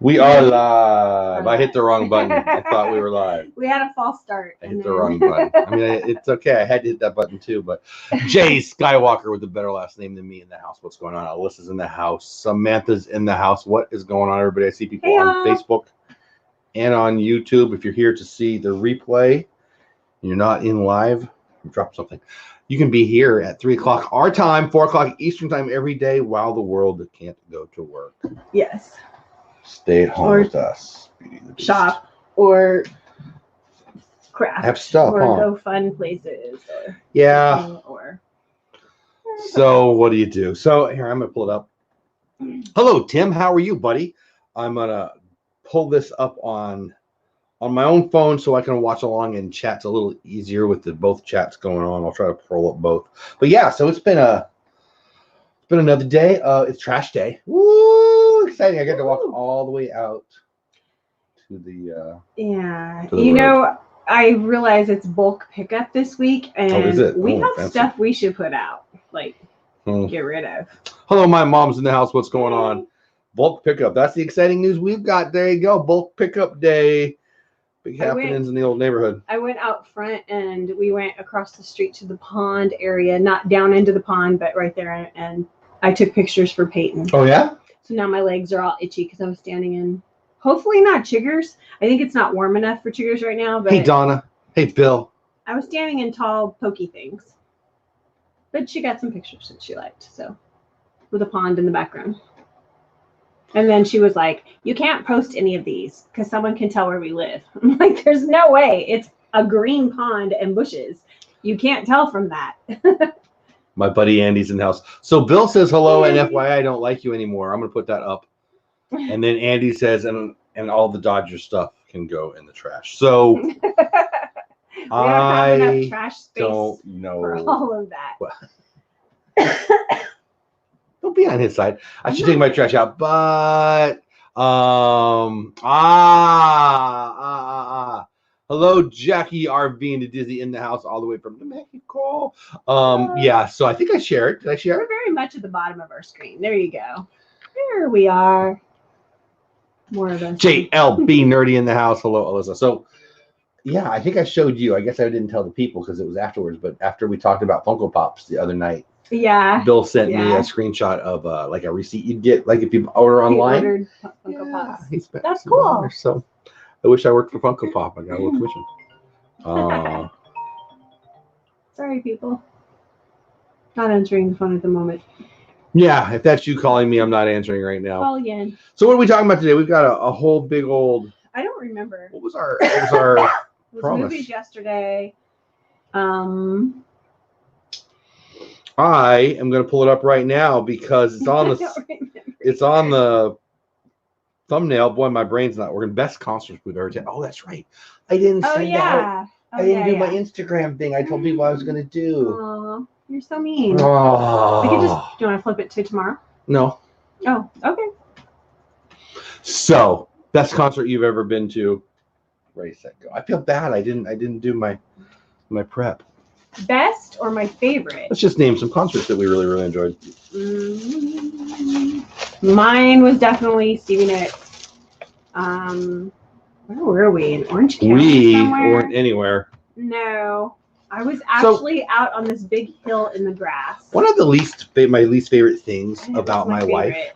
We are live. I hit the wrong button. I thought we were live. We had a false start. I hit the wrong button. I mean, it's okay. I had to hit that button too. But Jay Skywalker with a better last name than me in the house. What's going on? Alyssa's in the house. Samantha's in the house. What is going on, everybody? I see people on Facebook and on YouTube. If you're here to see the replay, and you're not in live, drop something. You can be here at 3 o'clock our time, 4 o'clock Eastern time every day while the world can't go to work. Yes. Stay at home with us. Shop or craft. Have stuff, or go fun places. Or yeah. Or so what do you do? So here, I'm going to pull it up. Hello, Tim. How are you, buddy? I'm going to pull this up on my own phone so I can watch along and chat's a little easier with both chats going on. I'll try to pull up both. But yeah, so it's been another day. It's trash day. Woo! Exciting. I get to walk all the way out to the yeah. to the you road. know, I realize it's bulk pickup this week, and we have fancy stuff we should put out, like get rid of. Hello, my mom's in the house. What's going on? Bulk pickup. That's the exciting news we've got. There you go. Bulk pickup day. Big happenings in the old neighborhood. I went out front and we went across the street to the pond area, not down into the pond, but right there. And I took pictures for Peyton. Oh, yeah? So now my legs are all itchy because I was standing in, hopefully not chiggers. I think it's not warm enough for chiggers right now. But hey, Donna. Hey, Bill. I was standing in tall, pokey things. But she got some pictures that she liked. So with a pond in the background. And then she was like, you can't post any of these because someone can tell where we live. I'm like, there's no way. It's a green pond and bushes. You can't tell from that. My buddy Andy's in the house. So Bill says hello and FYI, I don't like you anymore. I'm going to put that up. And then Andy says, and all the Dodger stuff can go in the trash. So we don't have enough trash space don't know for all of that. Don't be on his side. I should take my trash out, but hello, Jackie RV and Dizzy in the house all the way from Mexico. Yeah, so I think I shared. Did I share? We're very much at the bottom of our screen. There you go. There we are. More of us. JLB Nerdy in the house. Hello, Alyssa. So yeah, I think I showed you. I guess I didn't tell the people because it was afterwards, but after we talked about Funko Pops the other night. Yeah. Bill sent me a screenshot of like a receipt you'd get, like if you order online. He ordered Funko Pops. He spent That's cool. So I wish I worked for Funko Pop. I got a little commission. Sorry, people. Not answering the phone at the moment. Yeah, if that's you calling me, I'm not answering right now. Call again. So what are we talking about today? We've got a whole big old. I don't remember. What was our it was promise? Movies yesterday. I am going to pull it up right now because it's on the thumbnail. Boy, my brain's not working. Best concerts we've ever done. Oh, that's right. I didn't send out. I didn't do my Instagram thing. I told people I was going to do. Oh, you're so mean. Oh. We can just. Do you want to flip it to tomorrow? No. Oh, okay. So, best concert you've ever been to? Ready, set, go. I feel bad. I didn't do my prep. Best or my favorite? Let's just name some concerts that we really, really enjoyed. Mine was definitely Stevie Nicks. Where were we? In Orange County? We somewhere? weren't anywhere. No. I was actually out on this big hill in the grass. One of my least favorite things about my wife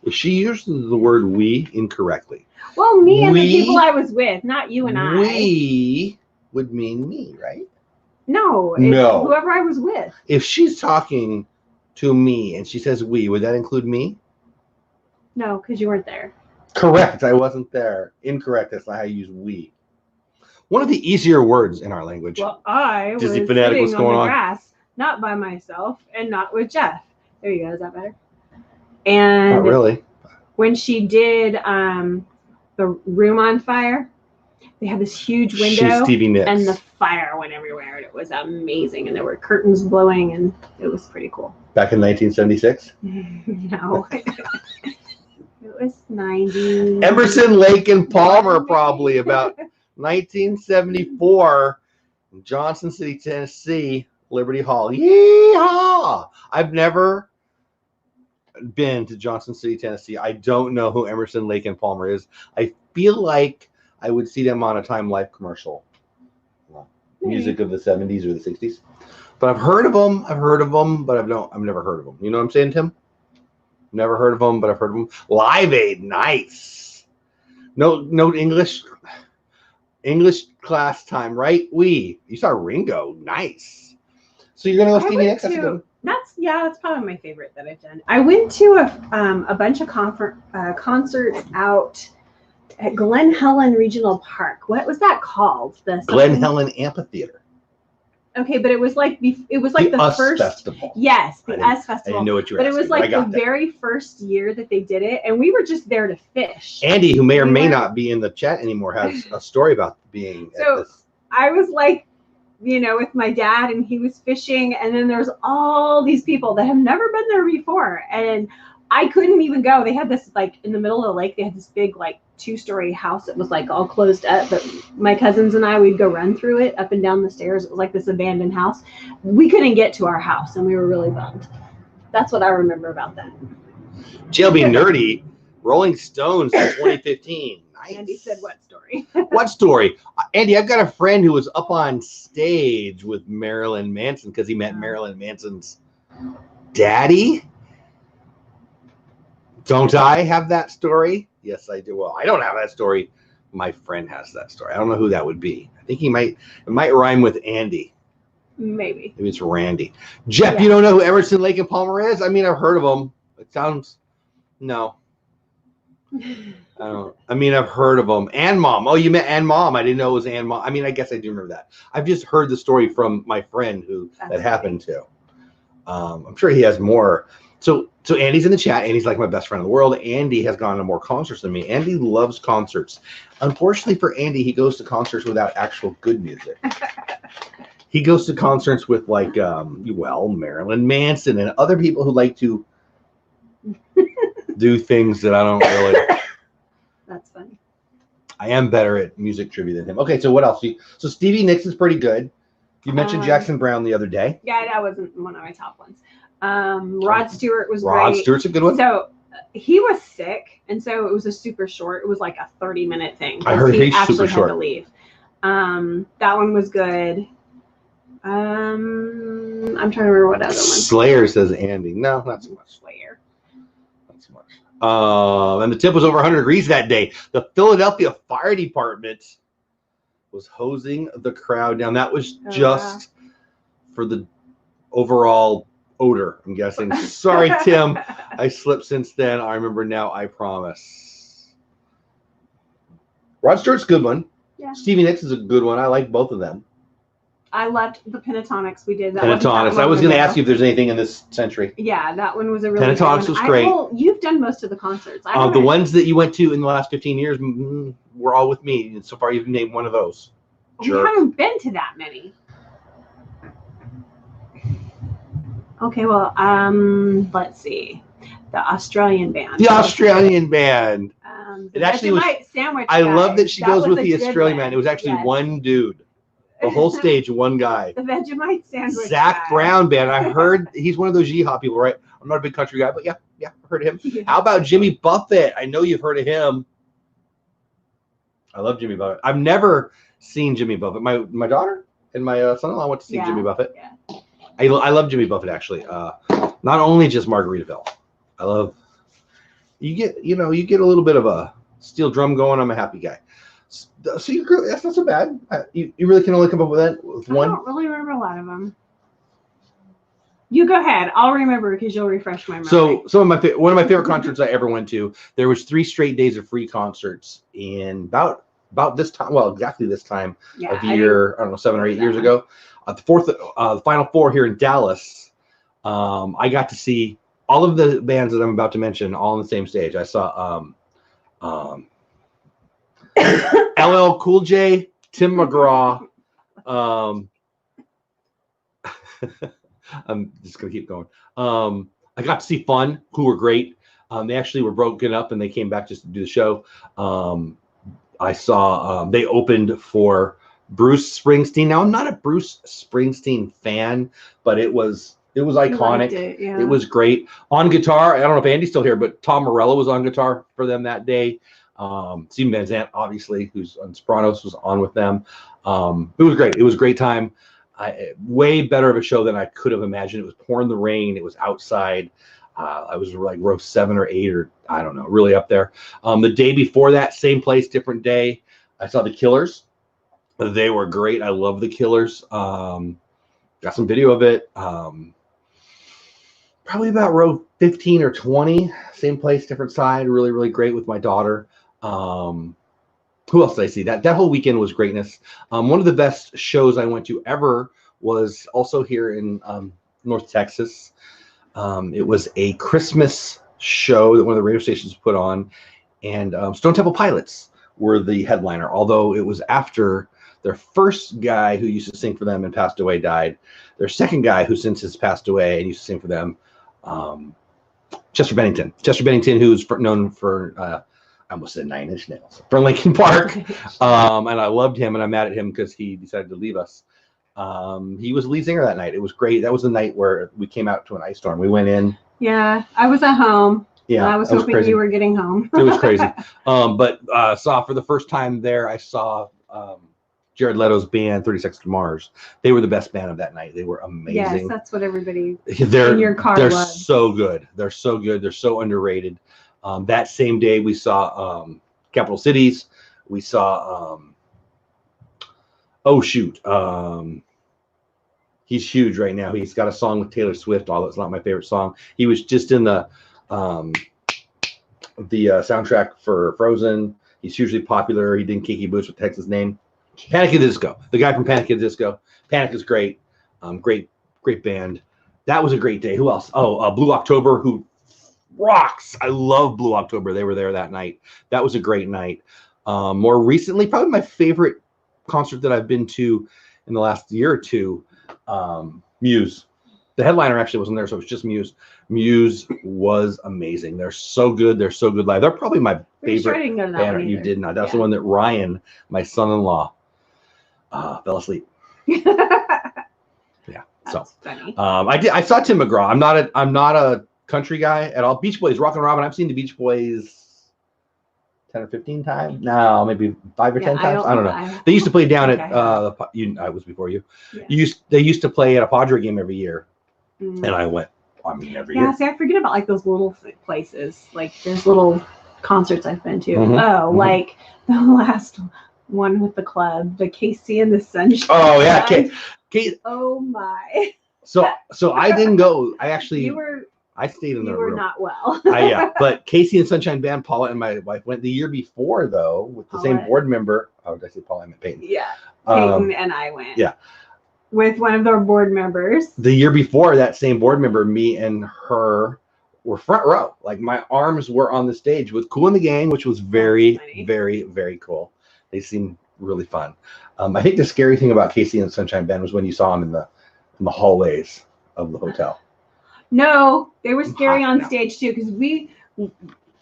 is she uses the word we incorrectly. Well, me and the people I was with, not you and I. We would mean me, right? No. Whoever I was with. If she's talking to me and she says we, would that include me? No, because you weren't there. Correct. I wasn't there. Incorrect. That's not how you use we. One of the easier words in our language. Well, I was Disney Fanatic, sitting what's going on on? the grass, not by myself and not with Jeff. There you go. Is that better? And not really. When she did the room on fire, they had this huge window. She's Stevie Nicks. And the fire went everywhere, and it was amazing. And there were curtains blowing, and it was pretty cool. Back in 1976? No. It was 90. Emerson, Lake, and Palmer, probably about 1974, Johnson City, Tennessee, Liberty Hall. Yeehaw! I've never been to Johnson City, Tennessee. I don't know who Emerson, Lake and Palmer is. I feel like I would see them on a Time Life commercial. Music of the 70s or the 60s. But I've heard of them. But I've never heard of them. You know what I'm saying, Tim? Never heard of them, but I've heard of them. Live Aid, nice. No English class time, right? You saw Ringo, nice. So you're gonna go Stevie Nicks? That's probably my favorite that I've done. I went to a bunch of concerts out at Glen Helen Regional Park. What was that called? Glen Helen Amphitheater. Okay, but it was like the first festival. Yes, the US Festival. I didn't know what you were asking, but it was like the very first year that they did it, and we were just there to fish. Andy, who may or may not be in the chat anymore, has a story about being so at this. I was like, with my dad, and he was fishing, and then there's all these people that have never been there before, and I couldn't even go. They had this, like, in the middle of the lake, they had this big, like, 2-story house that was, like, all closed up, but my cousins and I, we'd go run through it up and down the stairs. It was like this abandoned house. We couldn't get to our house, and we were really bummed. That's what I remember about that. JLB Nerdy, Rolling Stones in 2015. Nice. Andy said, what story? What story? Andy, I've got a friend who was up on stage with Marilyn Manson because he met Marilyn Manson's daddy. Don't I have that story? Yes, I do. Well, I don't have that story. My friend has that story. I don't know who that would be. I think it might rhyme with Andy. Maybe it's Randy. Jeff, You don't know who Emerson, Lake and Palmer is? I mean, I've heard of them. It sounds, no. I don't. I mean, I've heard of them. And Mom. Oh, you met Ann Mom. I didn't know it was Ann Mom. I mean, I guess I do remember that. I've just heard the story from my friend that happened to. I'm sure he has more. So Andy's in the chat. Andy's like my best friend in the world. Andy has gone to more concerts than me. Andy loves concerts. Unfortunately for Andy, he goes to concerts without actual good music. He goes to concerts with, like, Marilyn Manson and other people who like to do things that I don't really. That's funny. I am better at music trivia than him. Okay, so what else? So Stevie Nicks is pretty good. You mentioned Jackson Browne the other day. Yeah, that wasn't one of my top ones. Rod Stewart was great. Rod Stewart's a good one. So he was sick, and so it was a super short. It was like a 30-minute thing. I heard he's actually super short. had to leave. That one was good. I'm trying to remember what other one. Slayer says Andy. No, not so much. Slayer. Not so much. And the tip was over 100 degrees that day. The Philadelphia Fire Department was hosing the crowd down. That was just for the overall odor, I'm guessing. Sorry, Tim. I slipped since then. I remember now, I promise. Rod Stewart's a good one. Yeah. Stevie Nicks is a good one. I like both of them. I loved the Pentatonics we did. Pentatonics. I was going to ask you if there's anything in this century. Yeah, that one was a really Pentatonics was great. You've done most of the concerts. The ones that you went to in the last 15 years were all with me. And so far, you've named one of those. We haven't been to that many. Okay, well, let's see. The Australian band. The Australian band. It actually was. I love that she goes with the Australian band. It was actually one dude. The whole stage, one guy. The Vegemite sandwich. Zach Brown band. I heard he's one of those yeehaw people, right? I'm not a big country guy, but yeah, I heard of him. How about Jimmy Buffett? I know you've heard of him. I love Jimmy Buffett. I've never seen Jimmy Buffett. My daughter and my son-in-law went to see Jimmy Buffett. Yeah. I love Jimmy Buffett, actually. Not only just Margaritaville. I love. You get a little bit of a steel drum going. I'm a happy guy. So that's not so bad. You really can only come up with one. I don't really remember a lot of them. You go ahead. I'll remember because you'll refresh my memory. So one of my favorite concerts I ever went to. There was 3 straight days of free concerts in about this time. Well, exactly this time of year. I don't know, 7 or 8 years ago. The final 4 here in Dallas. I got to see all of the bands that I'm about to mention all on the same stage. I saw LL Cool J, Tim McGraw. I'm just gonna keep going. I got to see Fun, who were great. They actually were broken up and they came back just to do the show. I saw they opened for Bruce Springsteen. Now I'm not a Bruce Springsteen fan, but it was It was You liked iconic. it, yeah. It was great. On guitar, I don't know if Andy's still here, but Tom Morello was on guitar for them that day. Steven Van Zandt, obviously, who's on Sopranos, was on with them. It was great. It was a great time. Way better of a show than I could have imagined. It was pouring the rain. It was outside. I was like row 7 or 8 or I don't know, really up there. The day before that, same place, different day, I saw the Killers. They were great. I love the Killers. Got some video of it. Probably about row 15 or 20, same place, different side. Really, really great with my daughter. Who else did I see? That whole weekend was greatness. One of the best shows I went to ever was also here in North Texas. It was a Christmas show that one of the radio stations put on, and Stone Temple Pilots were the headliner, although it was after their first guy who used to sing for them and passed away died. Their second guy, who since has passed away and used to sing for them, Chester Bennington. Chester Bennington, who's known for, I almost said Nine Inch Nails, for Linkin Park. And I loved him, and I'm mad at him because he decided to leave us. He was the lead singer that night. It was great. That was the night where we came out to an ice storm. We went in. Yeah, I was at home. Yeah, I was hoping you were getting home. It was crazy. But saw for the first time there, I saw Jared Leto's band, 30 Seconds to Mars. They were the best band of that night. They were amazing. Yes, that's what everybody in your car They're so good. They're so good. They're so underrated. That same day, we saw Capital Cities. We saw, oh, shoot. He's huge right now. He's got a song with Taylor Swift, although it's not my favorite song. He was just in the soundtrack for Frozen. He's hugely popular. He did Kiki Boots with Texas name. Panic at the Disco. The guy from Panic at the Disco. Panic is great. Great band. That was a great day. Who else? Oh, Blue October, who rocks. I love Blue October. They were there that night. That was a great night. More recently, probably my favorite concert that I've been to in the last year or two, Muse. The headliner actually wasn't there, so it was just Muse. Muse was amazing. They're so good. They're so good live. They're probably my favorite band. You did not. That's the one that Ryan, my son-in-law, fell asleep. Yeah. That's funny. I saw Tim McGraw. I'm not a country guy at all. Beach Boys, Rockin' Robin. I've seen the Beach Boys 10 or 15 times. No, maybe 5 or 10 times. I don't know. They used to play down at I was before you. Yeah. They used to play at a Padre game every year, and I went. Every year. Yeah, see, I forget about like those little places. Like there's little concerts I've been to. Like the last one with the club, the Casey and the Sunshine. Oh yeah, Kate. Oh my. So I didn't go. I actually. I stayed in the room. You were not well. Yeah, but Casey and Sunshine Band, Paula and my wife went the year before though with the same board member. Oh, did I say Paula? I meant Peyton. Yeah, Peyton and I went. Yeah. With one of their board members. The year before, that same board member, me and her were front row. Like my arms were on the stage with Kool and the Gang, which was very, very, very cool. They seemed really fun. I think the scary thing about Casey and the Sunshine Band was when you saw them in the hallways of the hotel. No, they were scary on stage too, because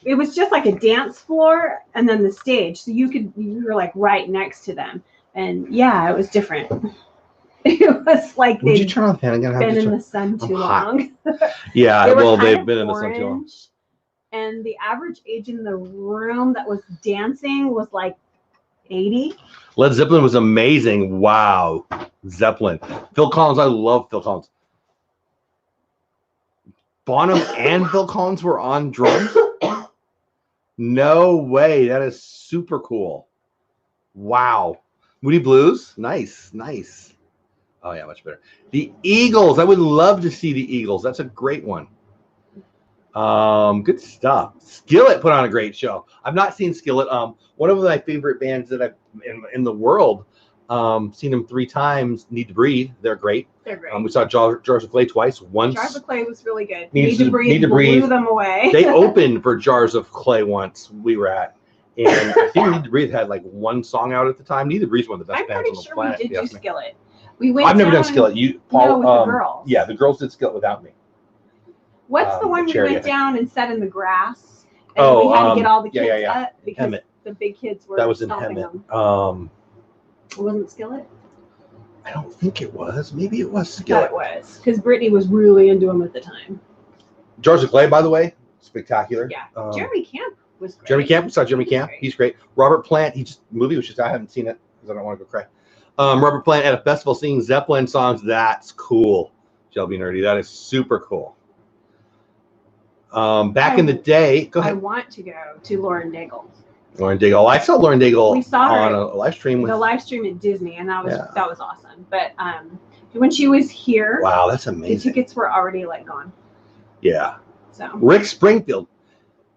it was just like a dance floor and then the stage, so you were like right next to them, and yeah, it was different. It was like Would you turn on the fan again? Been in the sun too long. Yeah, well, they've been in the sun too long. And the average age in the room that was dancing was like 80. Led Zeppelin was amazing. Wow, Zeppelin. Phil Collins, I love Phil Collins. Bonham and Phil Collins were on drums. No way. That is super cool. Wow. Moody Blues. Nice. Oh, yeah, much better. The Eagles. I would love to see the Eagles. That's a great one. Good stuff. Skillet put on a great show. I've not seen Skillet. One of my favorite bands that I've in the world. Seen them 3 times. Need to Breathe. They're great. They're great. We saw Jars of Clay twice. Once. Jars of Clay was really good. Need to Breathe. Blew them away. They opened for Jars of Clay once. We were at. And I think Need to Breathe had like 1 song out at the time. Need to Breathe is one of the best bands on the planet. I'm pretty sure we did do Skillet. We went. I've never done Skillet. Paul, with the girls. Yeah, the girls did Skillet without me. What's the one we went down and sat in the grass? And we had to get all the kids up because the big kids were. That was in Hemet. It wasn't Skillet. I don't think it was. Maybe it was I thought Skillet. it was because Brittany was really into him at the time. George Clay, by the way, spectacular. Yeah, Jeremy Camp was great. Jeremy Camp, we saw Jeremy Camp. Great. He's great. Robert Plant, movie was just, I haven't seen it because I don't want to go cry. Robert Plant at a festival singing Zeppelin songs. That's cool. Shelby Nerdy, that is super cool. Back in the day, go ahead. I want to go to Lauren Daigle. Lauren Daigle. I saw Lauren Daigle We saw her on a live stream. The live stream at Disney, and that was awesome. But when she was here, wow, that's the amazing. tickets were already like gone. Yeah. So Rick Springfield.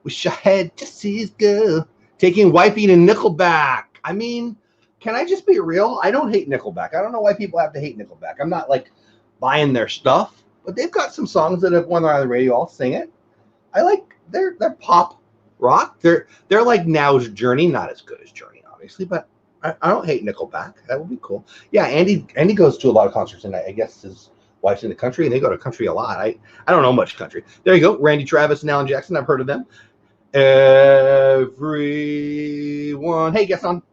Wish I had to see his girl taking wifey to Nickelback. I mean, can I just be real? I don't hate Nickelback. I don't know why people have to hate Nickelback. I'm not like buying their stuff, but they've got some songs that have when they're on the radio, I'll sing it. I like their pop rock. They're like Now's Journey, not as good as Journey, obviously, but I don't hate Nickelback. That would be cool. Yeah, Andy goes to a lot of concerts, and I guess his wife's in the country, and they go to country a lot. I don't know much country. There you go. Randy Travis and Alan Jackson. I've heard of them. Everyone. Hey, guess on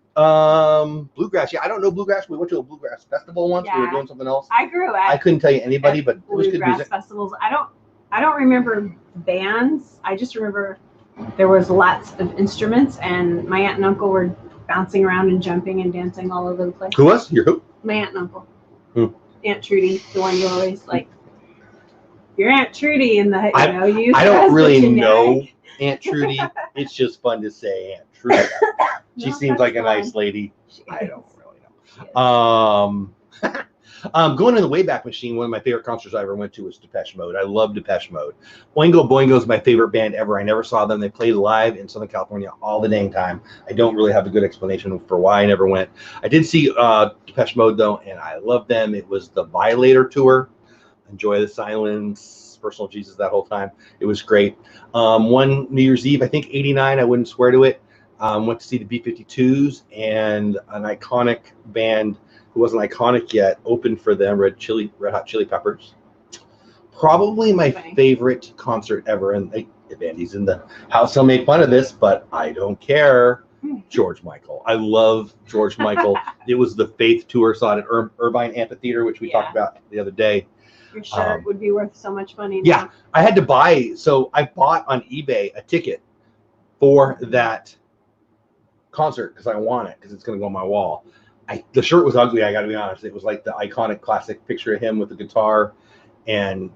bluegrass. Yeah, I don't know bluegrass. We went to a bluegrass festival once. We were doing something else. I grew up. I couldn't tell you anybody, but it was good bluegrass music. festivals. I don't remember bands. I just remember there was lots of instruments, and my aunt and uncle were bouncing around and jumping and dancing all over the place. Who was? Your who? My aunt and uncle. Who? Aunt Trudy, the one you always like. Your Aunt Trudy in the you. I don't really know Aunt Trudy. It's just fun to say Aunt Trudy. She seems like a nice lady. I don't really know. Going in the Wayback Machine, one of my favorite concerts I ever went to was Depeche Mode. I love Depeche Mode. Oingo Boingo is my favorite band ever. I never saw them. They played live in Southern California all the dang time. I don't really have a good explanation for why I never went. I did see Depeche Mode, though, and I loved them. It was the Violator tour. Enjoy the Silence, Personal Jesus, that whole time. It was great. One New Year's Eve, I think 89, I wouldn't swear to it. Went to see the B-52s, and an iconic band who wasn't iconic yet opened for them, Red Hot Chili Peppers. Probably my favorite concert ever. And if Andy's in the house, he'll make fun of this, but I don't care. George Michael. I love George Michael. It was the Faith Tour, saw it at Irvine Amphitheater, which we talked about the other day. Your shirt would be worth so much money now. Yeah, I had to buy. So I bought on eBay a ticket for that concert because I want it because it's going to go on my wall. The shirt was ugly. I got to be honest. It was like the iconic classic picture of him with the guitar, and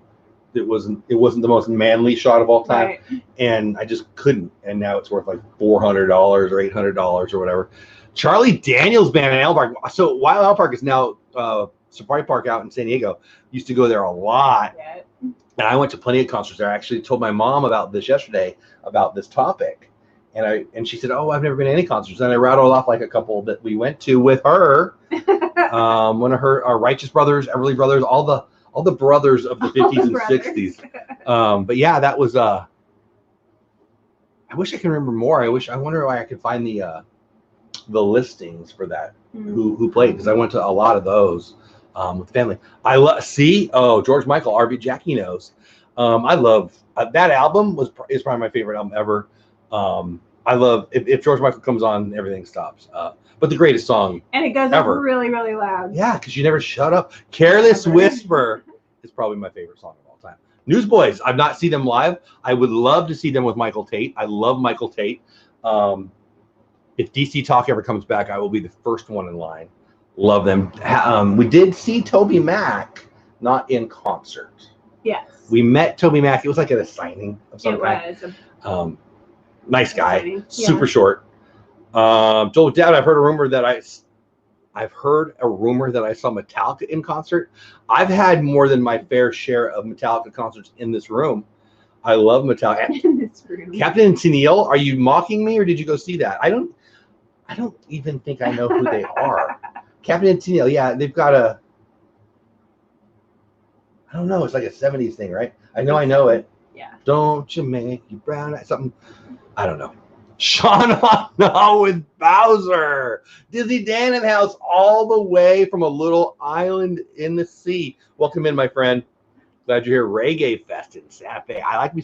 it wasn't the most manly shot of all time. Right. And I just couldn't. And now it's worth like $400 or $800 or whatever. Charlie Daniels Band in Isle Park. So while Isle Park is now Safari Park out in San Diego, used to go there a lot. Yeah. And I went to plenty of concerts there. I actually told my mom about this yesterday, about this topic. And she said, "Oh, I've never been to any concerts." And I rattled off like a couple that we went to with her. One of our Righteous Brothers, Everly Brothers, all the brothers of the 50s and 60s. But yeah, that was I wish I could remember more. I wonder why I could find the listings for that who played, because I went to a lot of those with family. George Michael, RB Jackie knows. I love that album is probably my favorite album ever. I love if George Michael comes on, everything stops. But the greatest song and it goes ever. Up really, really loud. Yeah, because you never shut up. Careless Whisper is probably my favorite song of all time. Newsboys, I've not seen them live. I would love to see them with Michael Tate. I love Michael Tate. If DC Talk ever comes back, I will be the first one in line. Love them. We did see Toby Mac, not in concert. Yes. We met Toby Mac. It was like at a signing of some kind. It was. Nice guy. Super short. Joel Dad, I've heard a rumor that I saw Metallica in concert. I've had more than my fair share of Metallica concerts in this room. I love Metallica. In this room. Captain and Tennille, are you mocking me or did you go see that? I don't even think I know who they are. Captain and Tennille, yeah, they've got I don't know, it's like a 70s thing, right? I know it. Yeah. Don't you make you brown something. I don't know. Sean Hannah with Bowser. Dizzy Dannenhouse all the way from a little island in the sea. Welcome in, my friend. Glad you're here. Reggae Fest in Santa Fe. I like me.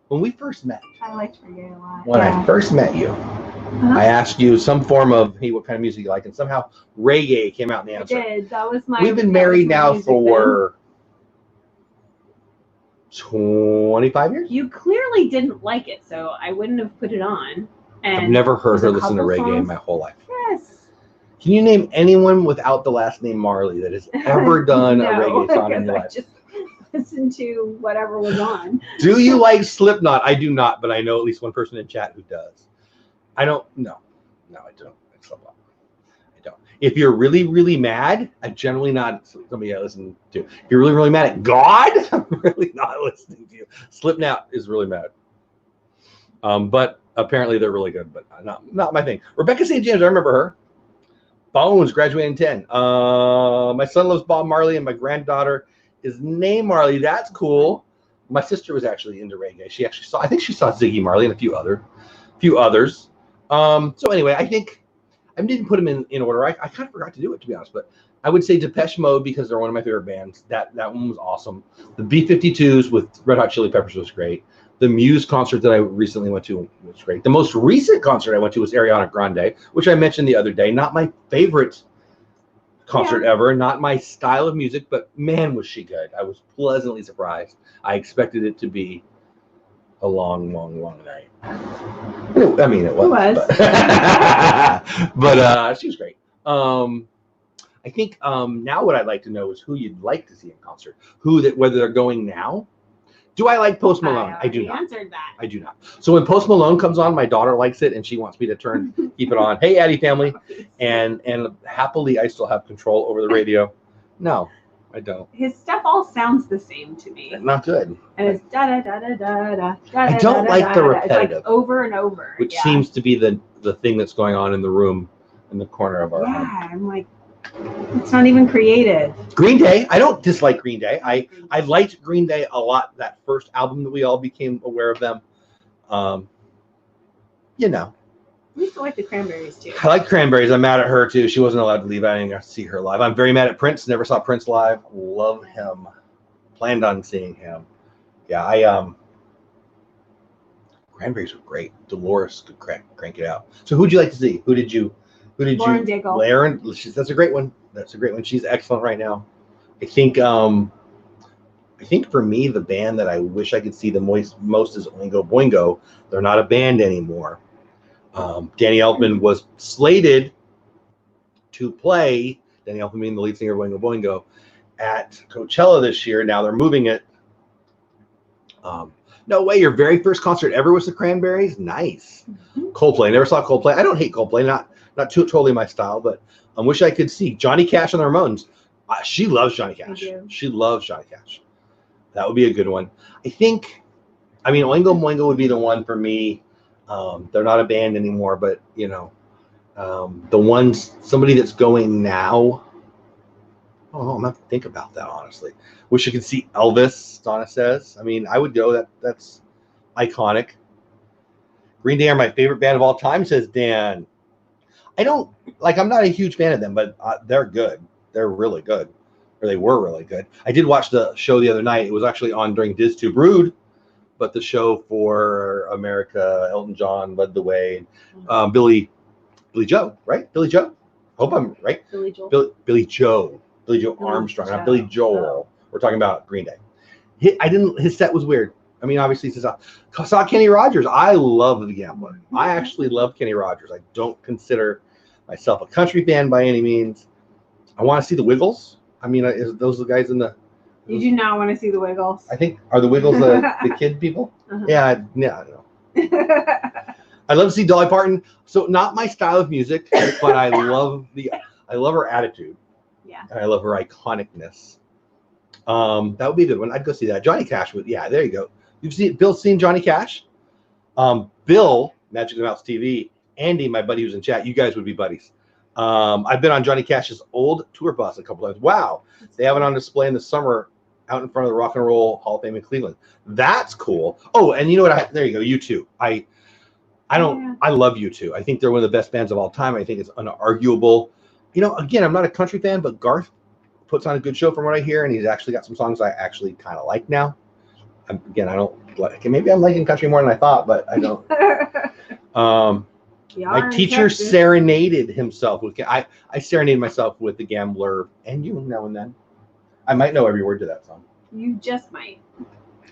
When we first met. I liked reggae a lot. When I first met you, I asked you some form of, hey, what kind of music you like, and somehow reggae came out in the answer. I did. That was my. We've been married now for 25 years. You clearly didn't like it, so I wouldn't have put it on. And I've never heard her listen to reggae in my whole life. Yes. Can you name anyone without the last name Marley that has ever done a reggae song in your life? Just listen to whatever was on. Do you like Slipknot? I do not, but I know at least one person in chat who does. I don't. No, I don't like Slipknot. I don't. If you're really, really mad, I'm generally not somebody I listen to. If you're really, really mad at God, I'm really not listening to you. Slipknot is really mad. But apparently they're really good, but not my thing. Rebecca St. James, I remember her. Bones, graduating 10. My son loves Bob Marley, and my granddaughter is named Marley. That's cool. My sister was actually into reggae. She actually saw, I think she saw Ziggy Marley and a few others. So anyway, I think I didn't put them in order. I kind of forgot to do it, to be honest, but I would say Depeche Mode because they're one of my favorite bands. That one was awesome. The B-52s with Red Hot Chili Peppers was great. The Muse concert that I recently went to was great. The most recent concert I went to was Ariana Grande, which I mentioned the other day. Not my favorite concert ever, not my style of music, but man, was she good. I was pleasantly surprised. I expected it to be a long night. I mean, it was. But she was great. I think now what I'd like to know is who you'd like to see in concert. Whether they're going now. Do I like Post Malone? I do not. Answered that. I do not. So when Post Malone comes on, my daughter likes it, and she wants me to keep it on. Hey, Addie family, and happily I still have control over the radio. No, I don't. His stuff all sounds the same to me. Not good. And it's da da da da da da. I don't like the repetitive. It's like over and over. Which seems to be the thing that's going on in the room in the corner of our home. Yeah, I'm like, it's not even creative. Green Day. I don't dislike Green Day. I liked Green Day a lot. That first album that we all became aware of them. You know. I used to like the Cranberries too. I like Cranberries. I'm mad at her too. She wasn't allowed to leave. I didn't get to see her live. I'm very mad at Prince. Never saw Prince live. Love him. Planned on seeing him. Yeah, Cranberries were great. Dolores could crank it out. So who'd you like to see? Who did you? Lauren Daigle. Lauren, that's a great one. That's a great one. She's excellent right now. I think for me, the band that I wish I could see the most is Oingo Boingo. They're not a band anymore. Danny Elfman was slated to play, Danny Elfman being the lead singer of Oingo Boingo, at Coachella this year. Now they're moving it. No way, your very first concert ever was the Cranberries? Nice. Mm-hmm. Coldplay. Never saw Coldplay. I don't hate Coldplay. Not totally my style, but I wish I could see Johnny Cash and the Ramones. She loves Johnny Cash. She loves Johnny Cash. That would be a good one. Oingo Boingo would be the one for me. They're not a band anymore, but somebody that's going now. Oh, I'm gonna have to think about that, honestly. Wish I could see Elvis, Donna says. I mean, I would go. That's iconic. Green Day are my favorite band of all time, says Dan. I'm not a huge fan of them, but they're good. They're really good. Or they were really good. I did watch the show the other night. It was actually on during DizTube Rude, but the show for America, Elton John led the way. Billy Joe, right? Billy Joe? Hope I'm right. Billy Joel. Billy Joe Armstrong, not Billy Joel. We're talking about Green Day. His set was weird. I mean, obviously, since I saw Kenny Rogers, I love The Gambler. I actually love Kenny Rogers. I don't consider myself a country fan by any means. I want to see the Wiggles. I mean, is those the guys in the? You do not want to see the Wiggles. I think are the Wiggles the kid people? Uh-huh. Yeah, I don't know. I love to see Dolly Parton. So not my style of music, but I love her attitude. Yeah. And I love her iconicness. That would be a good one. I'd go see that. Johnny Cash would. Yeah, there you go. Bill's seen Johnny Cash? Bill, Magic of the Mouse TV, Andy, my buddy who's in chat, you guys would be buddies. I've been on Johnny Cash's old tour bus a couple times. Wow. They have it on display in the summer out in front of the Rock and Roll Hall of Fame in Cleveland. That's cool. Oh, and you know what? There you go. U2. I love U2. I think they're one of the best bands of all time. I think it's unarguable. Again, I'm not a country fan, but Garth puts on a good show from what I hear, and he's actually got some songs I actually kind of like now. Again, I don't like. Maybe I'm liking country more than I thought, but I don't. are My in teacher Texas. serenaded himself with. I serenade myself with The Gambler and You now and then. I might know every word to that song. You just might.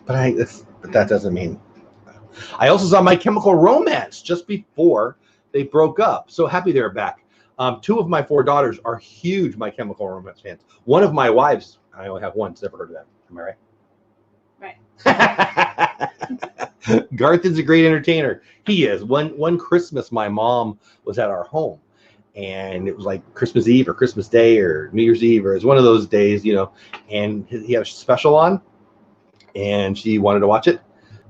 But that doesn't mean. I also saw My Chemical Romance just before they broke up. So happy they're back. 2 of my 4 daughters are huge My Chemical Romance fans. One of my wives, I only have one, has never heard of them. Am I right? Garth is a great entertainer. He is. One Christmas, my mom was at our home, and it was like Christmas Eve or Christmas Day or New Year's Eve, or it was one of those days, and he had a special on, and she wanted to watch it.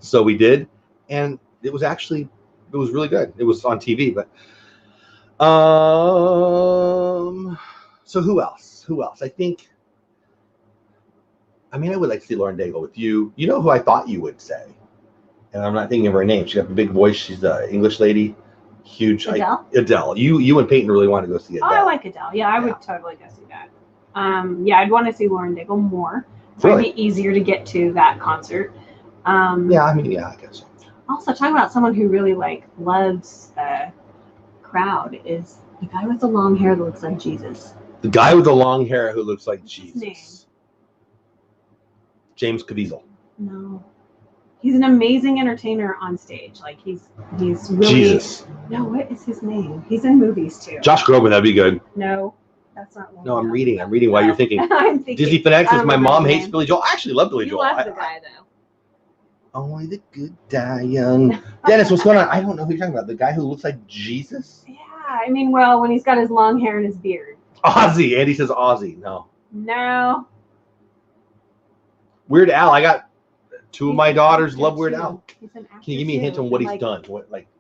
So we did, and it was really good. It was on TV, but so who else? I would like to see Lauren Daigle with you. You know who I thought you would say, and I'm not thinking of her name. She's got a big voice. She's the English lady, huge. Adele. Adele. You and Peyton really want to go see Adele. Oh, I like Adele. Yeah, I would totally go see that. Yeah, I'd want to see Lauren Daigle more. Really? It'd be easier to get to that concert. I guess so. Also, talking about someone who really loves the crowd is the guy with the long hair that looks like Jesus. The guy with the long hair who looks like What's Jesus. his name? James Caviezel. No. He's an amazing entertainer on stage. He's really. Jesus. No, what is his name? He's in movies too. Josh Groban, that'd be good. No, that's not one. No, I'm reading while you're thinking. I'm thinking. Disney Fanatics says my mom hates name. Billy Joel. I actually love Billy You Joel. love the guy though. Only the good die young. Dennis, what's going on? I don't know who you're talking about. The guy who looks like Jesus? Yeah, well, when he's got his long hair and his beard. Ozzy. Andy says Ozzy. No. No. Weird Al. I got 2 of my daughters actor love Weird too. Al. He's an actor Can you give me a hint too. on what he's done?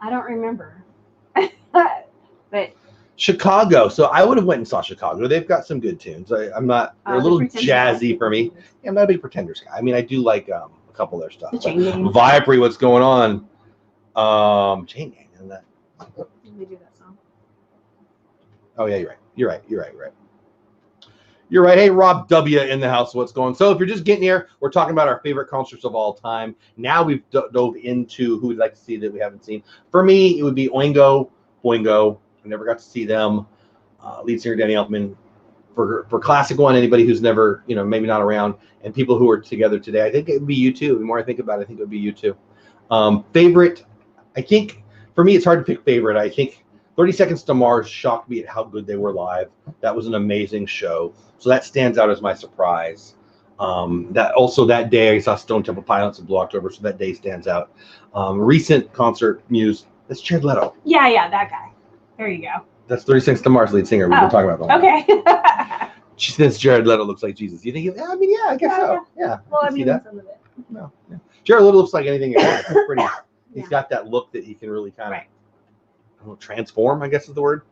I don't remember. But Chicago. So I would have went and saw Chicago. They've got some good tunes. I'm not. They're a little jazzy for me. Yeah, I'm not a big Pretenders guy. I do like a couple of their stuff. The Chain Gang. Vipery, what's going on? Chain Gang, isn't that? They do that song. Oh yeah, you're right. You're right. Hey, Rob W in the house. What's going on? So if you're just getting here, we're talking about our favorite concerts of all time. Now we've dove into who we'd like to see that we haven't seen. For me, it would be Oingo. I never got to see them. Lead singer Danny Elfman. For classic one, anybody who's never, maybe not around, and people who are together today, I think it would be U2. The more I think about it, I think it would be U2. Favorite, I think, for me, it's hard to pick favorite. I think 30 Seconds to Mars shocked me at how good they were live. That was an amazing show. So that stands out as my surprise. That day I saw Stone Temple Pilots in Blue October, so that day stands out. Recent concert news, that's Jared Leto. Yeah, that guy. There you go. That's 30 Seconds to Mars lead singer. We've been talking about that. Okay. She says Jared Leto looks like Jesus. You think? I guess so. Yeah. Well, some of it. No. Yeah. Jared Leto looks like anything you want. It's pretty. He's got that look that he can really kind of transform, I guess is the word.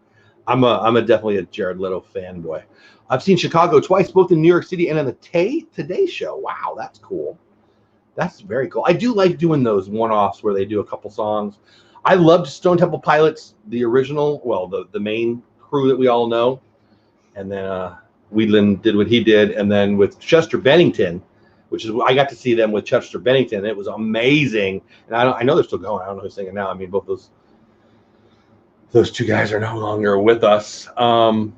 I'm definitely a Jared Leto fanboy. I've seen Chicago twice, both in New York City and on the Today Show. Wow, that's cool. That's very cool. I do like doing those one-offs where they do a couple songs. I loved Stone Temple Pilots, the original, the main crew that we all know. And then Wheatland did what he did. And then with Chester Bennington, which is, I got to see them with Chester Bennington. It was amazing. And I know they're still going. I don't know who's singing now. Both those 2 guys are no longer with us. And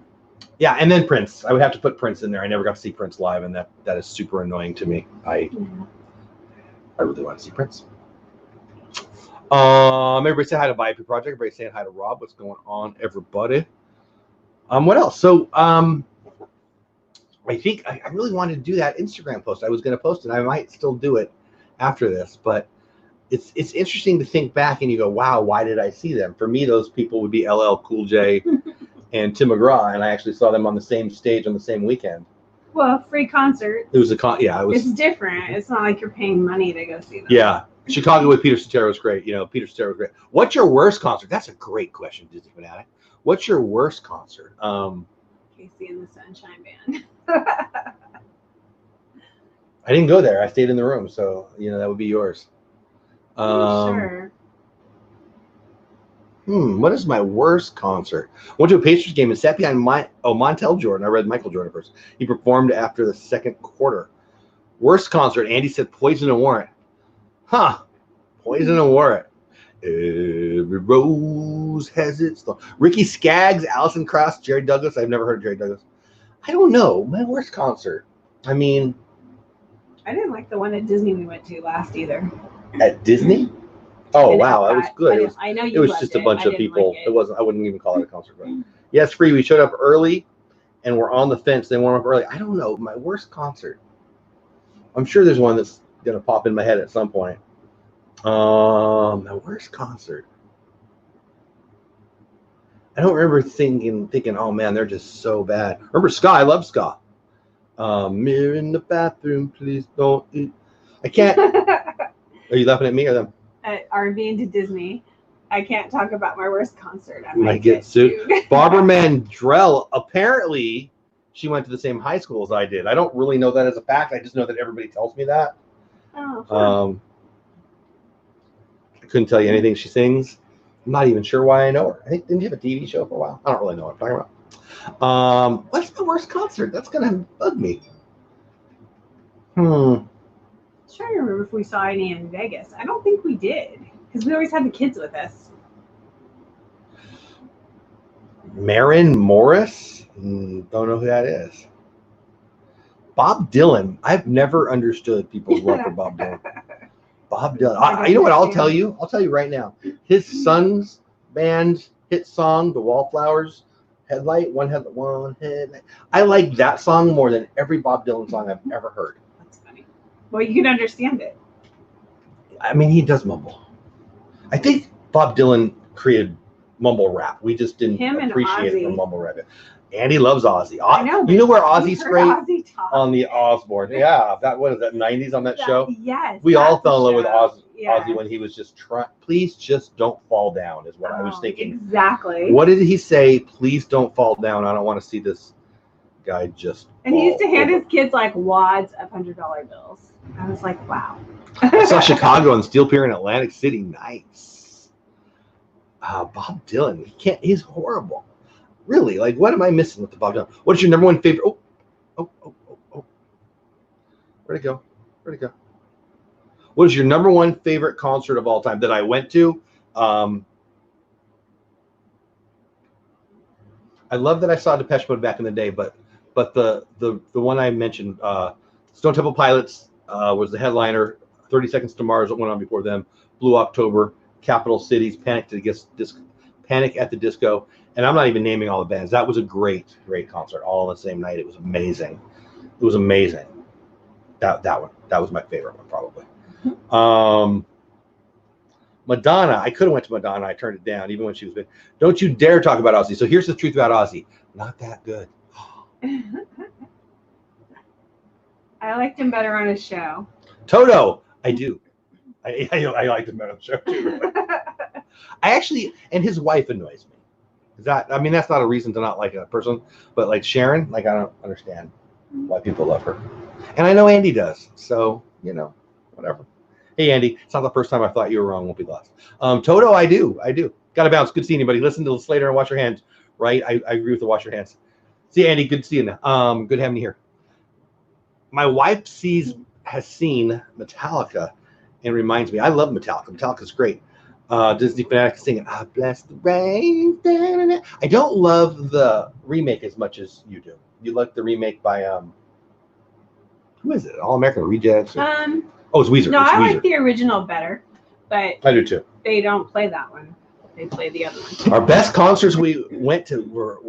then Prince. I would have to put Prince in there. I never got to see Prince live, and that is super annoying to me. I really want to see Prince. Everybody say hi to Viper Project. Everybody saying hi to Rob. What's going on, everybody? What else? So I think I really wanted to do that Instagram post. I was going to post it. I might still do it after this, but it's interesting to think back and you go, wow, why did I see them? For me, those people would be LL Cool J and Tim McGraw, and I actually saw them on the same stage on the same weekend. Well, free concert. It was it was. It's different. It's not like you're paying money to go see them. Yeah. Chicago with Peter Cetera was great. Peter Cetera was great. What's your worst concert? That's a great question, Disney Fanatic. What's your worst concert? Casey and the Sunshine Band. I didn't go there. I stayed in the room, so that would be yours. Sure. What is my worst concert? I went to a Pacers game and sat behind Montel Jordan. I read Michael Jordan first. He performed after the second quarter. Worst concert. Andy said Poison and Warrant. Poison and Warrant. Every road Who's has it? Ricky Skaggs, Alison Krauss, Jerry Douglas. I've never heard of Jerry Douglas. I don't know. My worst concert. I mean, I didn't like the one at Disney we went to last either. At Disney? Oh And wow, that was good. I know you It was loved just a bunch I of didn't people. like It wasn't. I wouldn't even call it a concert. But yes, free. We showed up early, and we're on the fence. They warm up early. I don't know. My worst concert. I'm sure there's one that's gonna pop in my head at some point. My worst concert. I don't remember thinking, oh man, they're just so bad. Remember ska? I love ska. Mirror in the bathroom, please don't eat. I can't. Are you laughing at me or them? Are being to Disney. I can't talk about my worst concert. I might get sued. Barbara Mandrell, apparently, she went to the same high school as I did. I don't really know that as a fact. I just know that everybody tells me that. Oh, I couldn't tell you anything she sings. I'm not even sure why I know her. I think, didn't you have a TV show for a while? I don't really know what I'm talking about. What's my worst concert? That's going to bug me. I'm trying to remember if we saw any in Vegas. I don't think we did, because we always had the kids with us. Maren Morris? Don't know who that is. Bob Dylan. I've never understood people's love for Bob Dylan. Bob Dylan. You know what I'll tell you? I'll tell you right now. His son's band hit song, The Wallflowers, Headlight, one headlight. I like that song more than every Bob Dylan song I've ever heard. That's funny. Well, you can understand it. I mean, he does mumble. I think Bob Dylan created mumble rap. We just didn't appreciate it from mumble rap. Andy loves Ozzy. I know. You know where Ozzy's great? Ozzy on the Osbourne. Yeah, that was that 90s on that show. Yes. We all fell in love with Ozzy when he was just trying. Please just don't fall down, is what I was thinking. Exactly. What did he say? Please don't fall down. I don't want to see this guy just. And he used to hand his kids like wads of $100 bills. I was like, wow. I saw Chicago and Steel Pier in Atlantic City. Nice. Bob Dylan. He's horrible. Really? Like, what am I missing with the Bob Dylan? What's your number one favorite? Oh. Where'd it go? What is your number one favorite concert of all time that I went to? I love that I saw Depeche Mode back in the day, but the one I mentioned, Stone Temple Pilots was the headliner. 30 Seconds to Mars went on before them. Blue October, Capital Cities, Panic at the Disco. And I'm not even naming all the bands. That was a great concert, all on the same night. It was amazing. That was my favorite one, probably. Madonna. I could have went to Madonna. I turned it down, even when she was big. Don't you dare talk about Ozzy. So here's the truth about Ozzy. Not that good. I liked him better on his show. Toto. I do. I liked him better on the show, too. I actually, and his wife annoys me. That's not a reason to not like a person, but like Sharon, like I don't understand why people love her. And I know Andy does, so whatever. Hey Andy, it's not the first time I thought you were wrong. Won't be the last. Toto, I do. Gotta bounce. Good seeing you, buddy. Listen to Slater and wash your hands. Right? I agree with the wash your hands. See Andy, good to see you now. Good having you here. My wife has seen Metallica and reminds me. I love Metallica. Metallica's great. Disney fanatic singing "I Bless the Rain." I don't love the remake as much as you do. You like the remake by who is it? All American Rejects? It's Weezer. No, I like the original better, but I do too. They don't play that one. They play the other one. Our best concerts we went to were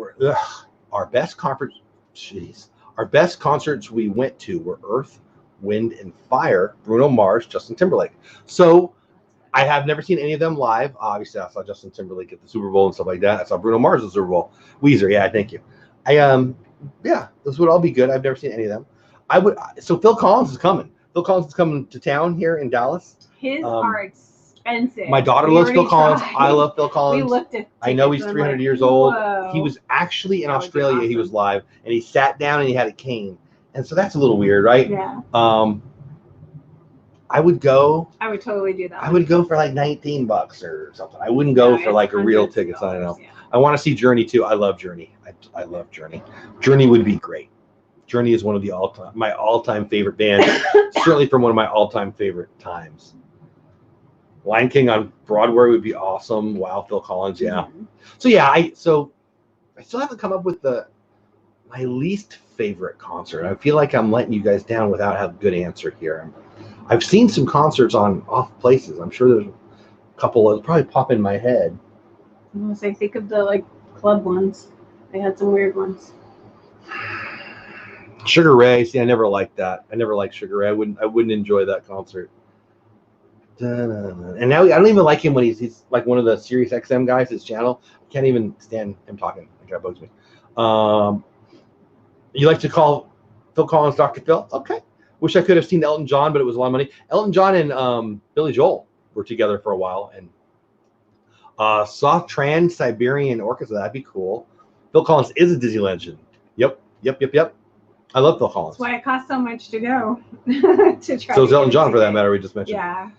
our best concerts. Jeez, our best concerts we went to were Earth, Wind, and Fire. Bruno Mars, Justin Timberlake. So. I have never seen any of them live. Obviously, I saw Justin Timberlake at the Super Bowl and stuff like that. I saw Bruno Mars at the Super Bowl. Weezer, yeah, thank you. Those would all be good. I've never seen any of them. So Phil Collins is coming. Phil Collins is coming to town here in Dallas. His are expensive. My daughter loves Phil Collins. I love Phil Collins. We looked at. I know he's 300 years old. He was actually in Australia. Awesome. He was live, and he sat down and he had a cane, and so that's a little weird, right? Yeah. I would go. I would totally do that. I would go for like $19 or something. I wouldn't go for like a real ticket. I don't know. Yeah. I want to see Journey too. I love Journey. I love Journey. Journey would be great. Journey is one of my all-time favorite bands. Certainly from one of my all-time favorite times. Lion King on Broadway would be awesome. Wow, Phil Collins, yeah. Mhm. So yeah, I still haven't come up with my least favorite concert. I feel like I'm letting you guys down without having a good answer here. I've seen some concerts on off places. I'm sure there's a couple that probably pop in my head. I was gonna say, think of the like club ones. They had some weird ones. Sugar Ray, see, I never liked that. I never liked Sugar Ray. I wouldn't enjoy that concert. And now I don't even like him when he's like one of the Sirius XM guys. His channel, I can't even stand him talking. Like that bugs me. You like to call Phil Collins Dr. Phil? Okay. Wish I could have seen Elton John, but it was a lot of money. Elton John and Billy Joel were together for a while, and saw Trans-Siberian Orchestra. That'd be cool. Phil Collins is a Disney legend. Yep. I love Phil Collins. That's why it costs so much to go to try. So is Elton John, for that matter, we just mentioned. Yeah.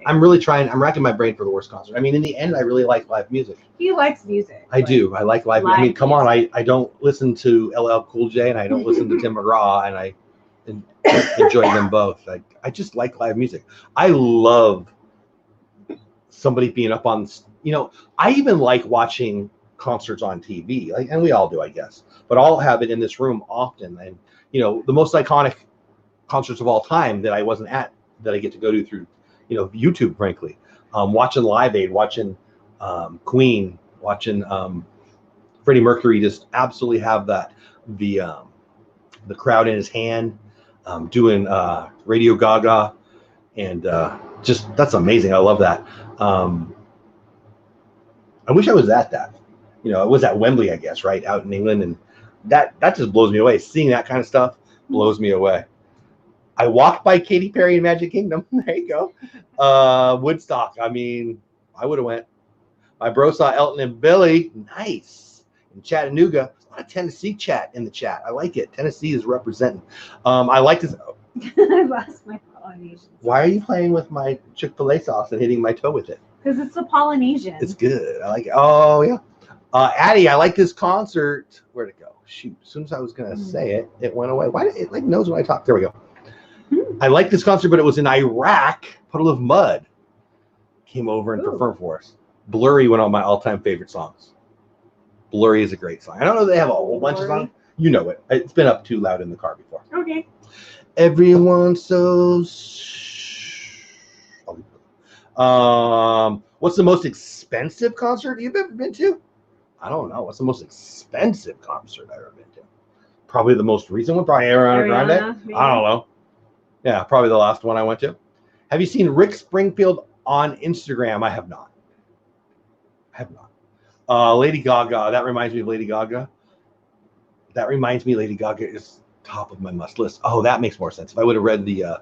I'm really trying. I'm racking my brain for the worst concert. I mean, in the end, I really like live music. He likes music. I do. I like live music. I mean, come on. I don't listen to LL Cool J and I don't listen to Tim McGraw, and I enjoy them both. I just like live music. I love somebody being up on. I even like watching concerts on TV, and we all do, I guess. But I'll have it in this room often, and the most iconic concerts of all time that I wasn't at, that I get to go to through, YouTube, frankly. Watching Live Aid, watching Queen, watching Freddie Mercury just absolutely have the crowd in his hand, doing Radio Gaga, and just that's amazing. I love that. I wish I was at that. It was at Wembley, I guess, right out in England, and that just blows me away. Seeing that kind of stuff blows me away. I walked by Katy Perry in Magic Kingdom. There you go. Woodstock. I mean, I would have went. My bro saw Elton and Billy. Nice. In Chattanooga. A lot of Tennessee chat in the chat. I like it. Tennessee is representing. I like this. I lost my Polynesian. Why are you playing with my Chick-fil-A sauce and hitting my toe with it? Because it's a Polynesian. It's good. I like it. Oh, yeah. Addie, I like this concert. Where'd it go? Shoot. As soon as I was going to say it, it went away. Why did it knows when I talk? There we go. I like this concert, but it was in Iraq. Puddle of Mud came over and performed for us. Blurry, one of my all-time favorite songs. Blurry is a great song. I don't know if they have a whole bunch of songs. You know it. It's been up too loud in the car before. Okay. Everyone's so. What's the most expensive concert you've ever been to? I don't know. What's the most expensive concert I've ever been to? Probably the most recent one. Probably Ariana Grande. Maybe. I don't know. Yeah, probably the last one I went to. Have you seen Rick Springfield on Instagram? I have not. Lady Gaga. That reminds me of Lady Gaga. Lady Gaga is top of my must list. Oh, that makes more sense. If I would have read the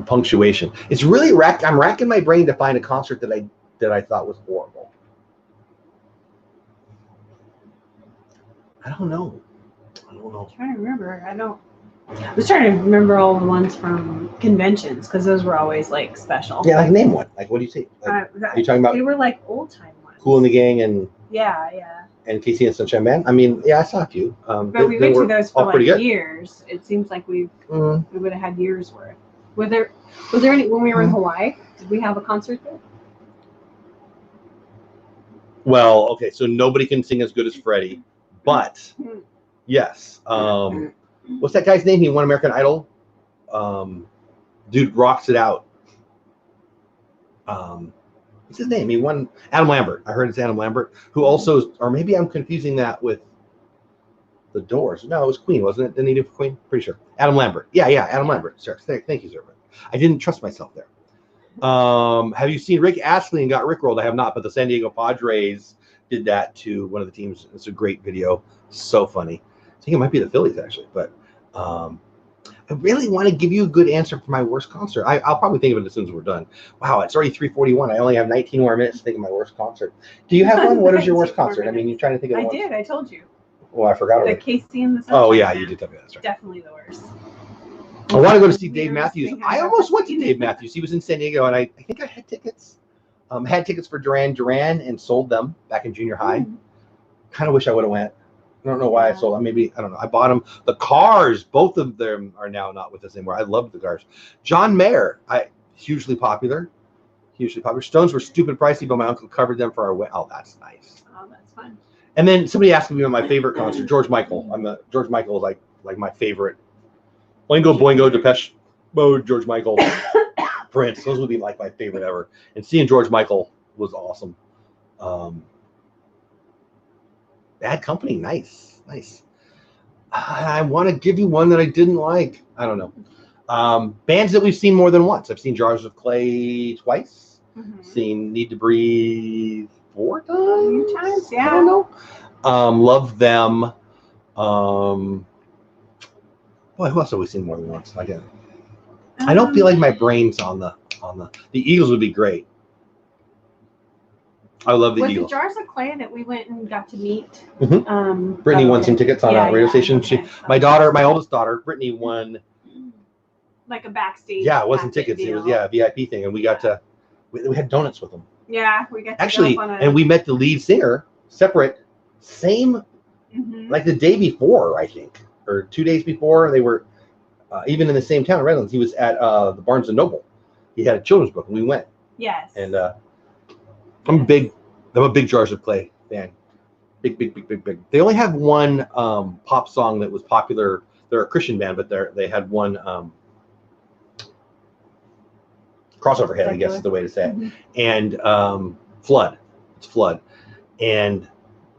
punctuation. It's really I'm racking my brain to find a concert that I thought was horrible. I don't know. I'm trying to remember. I was trying to remember all the ones from conventions because those were always like special. Yeah, like name one. Like, what do you say? Are you talking about? They were like old time ones. Cool and the Gang and. Yeah. And Casey and Sunshine Band. I mean, yeah, I saw a few. But we went to those for like years. It seems like we would have had years worth. Was there any when we were in Hawaii? Did we have a concert there? Well, okay, so nobody can sing as good as Freddie, but yes. What's that guy's name? He won American Idol. Dude rocks it out. What's his name? He won. Adam Lambert. I heard it's Adam Lambert, who also, or maybe I'm confusing that with the Doors. No, it was Queen, wasn't it? Didn't he do for Queen? Pretty sure. Adam Lambert. Yeah, Adam Lambert. Sorry. Thank you, sir. I didn't trust myself there. Have you seen Rick Astley and got Rickrolled? I have not, but the San Diego Padres did that to one of the teams. It's a great video. So funny. I think it might be the Phillies, actually, but I really want to give you a good answer for my worst concert. I'll probably think of it as soon as we're done. Wow, it's already 3:41. I only have 19 more minutes to think of my worst concert. Do you have one? What is your worst concert? I mean, you're trying to think of one. I did. I told you. Well, I forgot already. The Casey and the Sunshine. Oh, yeah, you did tell me that. That's right. Definitely the worst. I want to go to see Dave Matthews. I almost went to Dave Matthews. He was in San Diego, and I think I had tickets. Had tickets for Duran Duran and sold them back in junior high. Kind of wish I would have went. I don't know why I sold them. Maybe, I don't know. I bought them. The Cars, both of them are now not with us anymore. I loved the Cars. John Mayer. hugely popular. Hugely popular. Stones were stupid pricey, but my uncle covered them for our wedding. Oh, that's nice. Oh, that's fun. And then somebody asked me about my favorite concert, George Michael. George Michael is like my favorite. Oingo Boingo, Depeche Mode, George Michael, Prince. Those would be like my favorite ever. And seeing George Michael was awesome. Bad Company, nice. I want to give you one that I didn't like. I don't know. Bands that we've seen more than once. I've seen Jars of Clay twice. Seen Need to Breathe 4 times. A few times, yeah. I don't know. Love them. Boy, who else have we seen more than once? I don't feel like my brain's on the Eagles would be great. I love the Eagles. Was it Jars of Clay that we went and got to meet? Brittany won some tickets on a radio station. Okay. My oldest daughter, Brittany, won like a backstage. Yeah, it wasn't tickets. Deal. It was a VIP thing, and we got to we had donuts with them. Yeah, we got to actually, go on and we met the lead singer separate, same like the day before, I think, or 2 days before. They were even in the same town, Redlands. He was at the Barnes and Noble. He had a children's book, and we went. Yes. And I'm a big Jars of Clay fan. Big. They only have one pop song that was popular. They're a Christian band, but they had one crossover hit, I guess is the way to say it. And Flood. It's Flood.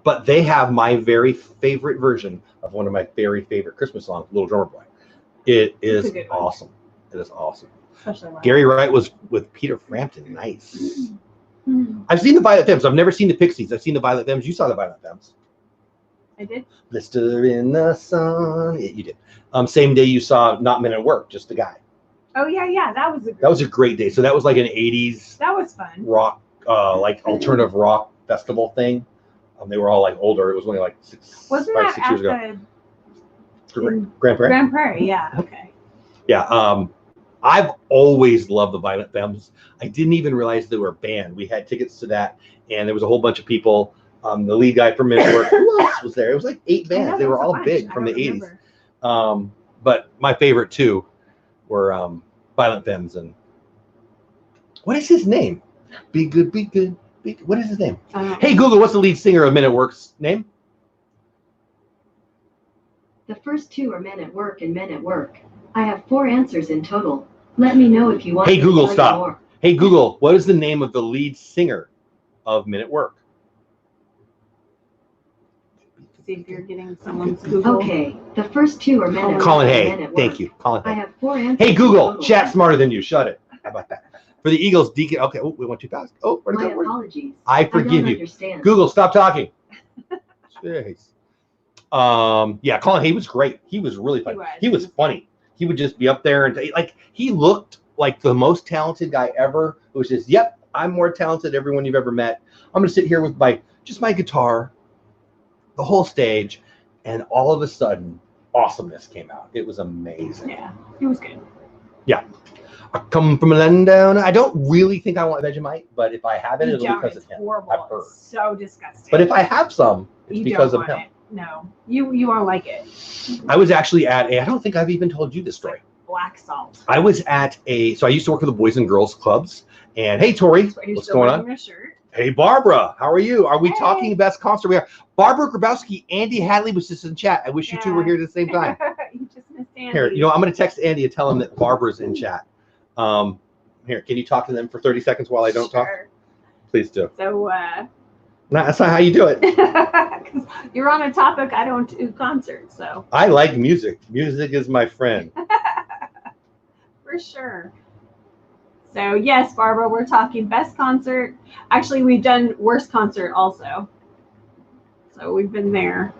But they have my very favorite version of one of my very favorite Christmas songs, Little Drummer Boy. It is awesome. It is awesome. Especially Gary Wright was with Peter Frampton. Nice. I've seen the Violet Femmes. I've never seen the Pixies. I've seen the Violet Femmes. You saw the Violet Femmes. I did. Blister in the sun. Yeah, you did. Same day you saw Not Men at Work, just the guy. Oh yeah. That was a great day. So that was like an 80s. That was fun. Rock, like alternative rock festival thing. They were all like older. It was only like 6 years ago. Grand Prairie. Grand Prairie, yeah. Okay. Yeah. I've always loved the Violet Femmes. I didn't even realize they were a band. We had tickets to that, and there was a whole bunch of people. The lead guy from Men at Work, who else was there? It was like 8 bands. They were all big from the 80s. But my favorite two were Violet Femmes and what is his name? Be Good, Be Good, Be Good. What is his name? Hey Google, what's the lead singer of Men at Work's name? The first two are Men at Work and Men at Work. I have 4 answers in total. Let me know if you want. Hey Google, to stop. more. Hey Google, what is the name of the lead singer of Men at Work? See if you're getting someone's Google. Okay, the first two are Men at Work. Colin and Hay. Men at Work. Thank you, Colin Hay. I have 4 answers. Hey Google, in total. chat smarter than you. Shut it. How about that? For the Eagles, Deacon. Okay, we went too fast. Oh, where'd it My go? apologies. I forgive don't you. Understand. Google, stop talking. Jeez. Yeah, Colin Hay was great. He was really funny. He was funny. He would just be up there and he looked like the most talented guy ever. It was just, yep, I'm more talented than everyone you've ever met. I'm gonna sit here with my guitar, the whole stage, and all of a sudden, awesomeness came out. It was amazing. Yeah, it was good. Yeah. I come from a land down. I don't really think I want Vegemite, but if I have it, it'll be because of him. Horrible. I've heard. It's so disgusting. But if I have some, it's you because don't of want him. it. No, you won't like it. I was actually at I don't think I've even told you this story. Black salt. I was at so I used to work with the Boys and Girls Clubs. And hey, Tori, what's going on? Your shirt. Hey, Barbara, how are you? Are we Hey. talking best concert? We are. Barbara Grabowski, Andy Hadley was just in chat. I wish you two were here at the same time. You just missed Andy. Here, I'm going to text Andy and tell him that Barbara's in chat. Here, can you talk to them for 30 seconds while I don't talk? Please do. So, No, that's not how you do it. you're on a topic I don't do concerts, so. I like music. Music is my friend. For sure. So yes, Barbara, we're talking best concert. Actually, we've done worst concert also. So we've been there.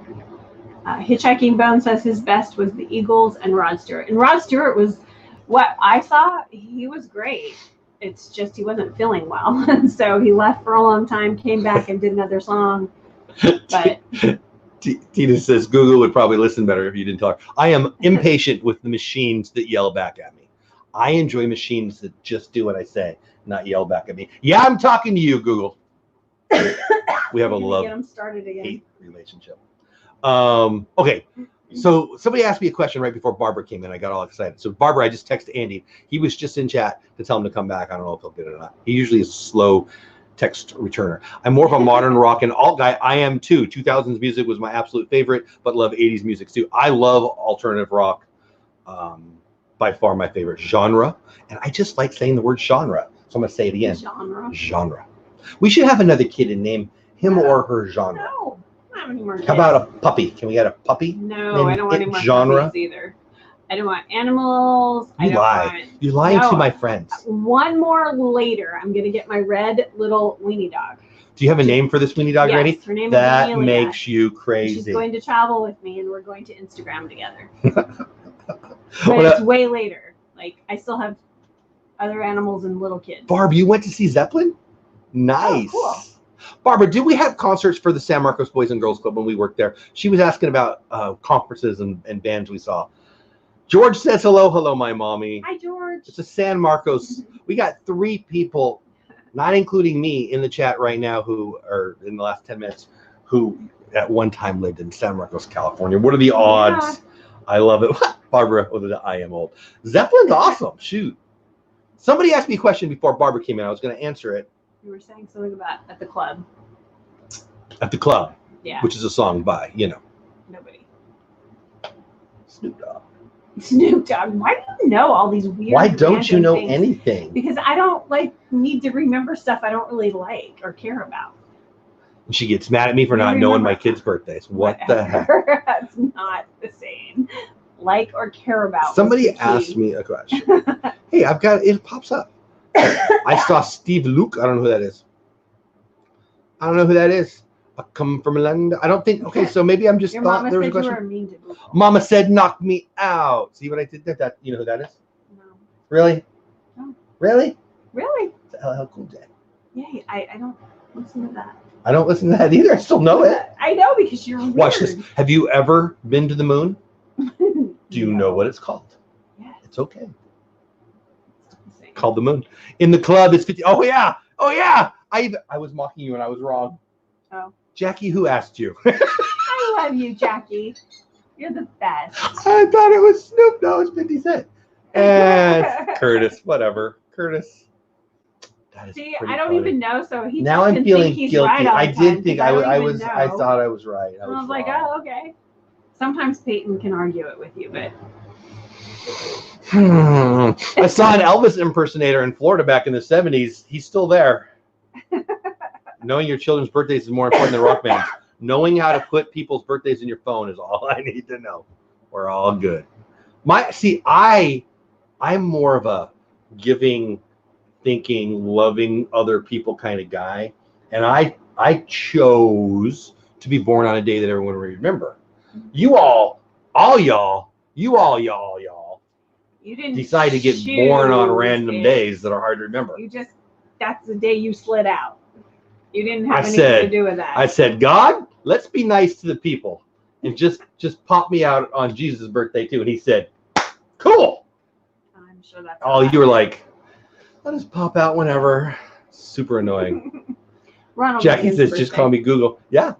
Hitchhiking Bone says his best was the Eagles and Rod Stewart. And Rod Stewart was, what I saw, he was great. It's just he wasn't feeling well. So he left for a long time, came back and did another song. But Tina says Google would probably listen better if you didn't talk. I am impatient with the machines that yell back at me. I enjoy machines that just do what I say, not yell back at me. Yeah, I'm talking to you, Google. We have a get him started again. love-hate relationship. Okay, So somebody asked me a question right before Barbara came in. I got all excited. So Barbara, I just texted Andy. He was just in chat to tell him to come back. I don't know if he'll get it or not. He usually is a slow text returner. I'm more of a modern rock and alt guy. I am too. 2000s music was my absolute favorite, but love 80s music too. I love alternative rock. By far my favorite genre. And I just like saying the word genre. So I'm going to say it again. Genre. We should have another kid and name him or her genre. No. Not any more kids. How about a puppy? Can we get a puppy? No, I don't want any more genre puppies either. I don't want animals. You lie. You're lying to my friends. One more later, I'm going to get my red little weenie dog. Do you have a name for this weenie dog yes, already? Her name that is Amelia. Makes you crazy. She's going to travel with me, and we're going to Instagram together. But it's way later. Like, I still have other animals and little kids. Barb, you went to see Zeppelin? Nice. Oh, cool. Barbara, did we have concerts for the San Marcos Boys and Girls Club when we worked there? She was asking about conferences and bands we saw. George says hello, my mommy. Hi, George. It's a San Marcos. We got 3 people, not including me, in the chat right now who are in the last 10 minutes who at one time lived in San Marcos, California. What are the odds? Yeah. I love it. Barbara, I am old. Zeppelin's awesome. Shoot. Somebody asked me a question before Barbara came in. I was going to answer it. You were saying something about at the club. At the club. Yeah. Which is a song by, nobody. Snoop Dogg. Snoop Dogg. Why do you know all these weird? Why don't you know things? Anything? Because I don't need to remember stuff I don't really like or care about. She gets mad at me for not knowing my kids' birthdays. What the heck? That's not the same. Like or care about. Somebody asked me a question. Hey, it pops up. I saw Steve Luke. I don't know who that is. I come from London. I don't think. Okay, so maybe I'm just Your thought mama there was a said you question. were mean to people. Mama said, "Knock me out." See what I did there? That you know who that is? No. Really? No. Really? Really? It's LL Cool J. Yeah, I don't listen to that. I don't listen to that either. I still know it. I know because you're weird. Watch this. Have you ever been to the moon? Do you know what it's called? Yes. It's okay. Called the moon. In the club, it's 50. Oh yeah. I was mocking you and I was wrong. Oh. Jackie, who asked you? I love you, Jackie. You're the best. I thought it was Snoop. No, it's 50 Cent. And Curtis, whatever. Curtis. See, I don't even know, so he now I'm feeling guilty. Right I did think I was. I thought I was right. I was like, oh, okay. Sometimes Peyton can argue it with you, but. I saw an Elvis impersonator in Florida back in the 70s. He's still there. Knowing your children's birthdays is more important than rock bands. Knowing how to put people's birthdays in your phone is all I need to know. We're all good. I'm more of a giving, thinking, loving other people kind of guy. And I chose to be born on a day that everyone will remember. You y'all. You didn't decide to get born on random days that are hard to remember. That's the day you slid out. You didn't have anything to do with that. I said, God, let's be nice to the people. And just pop me out on Jesus' birthday too. And he said, cool. I'm sure that's you were like, let us pop out whenever. Super annoying. Jackie says, just call me Google. Yeah,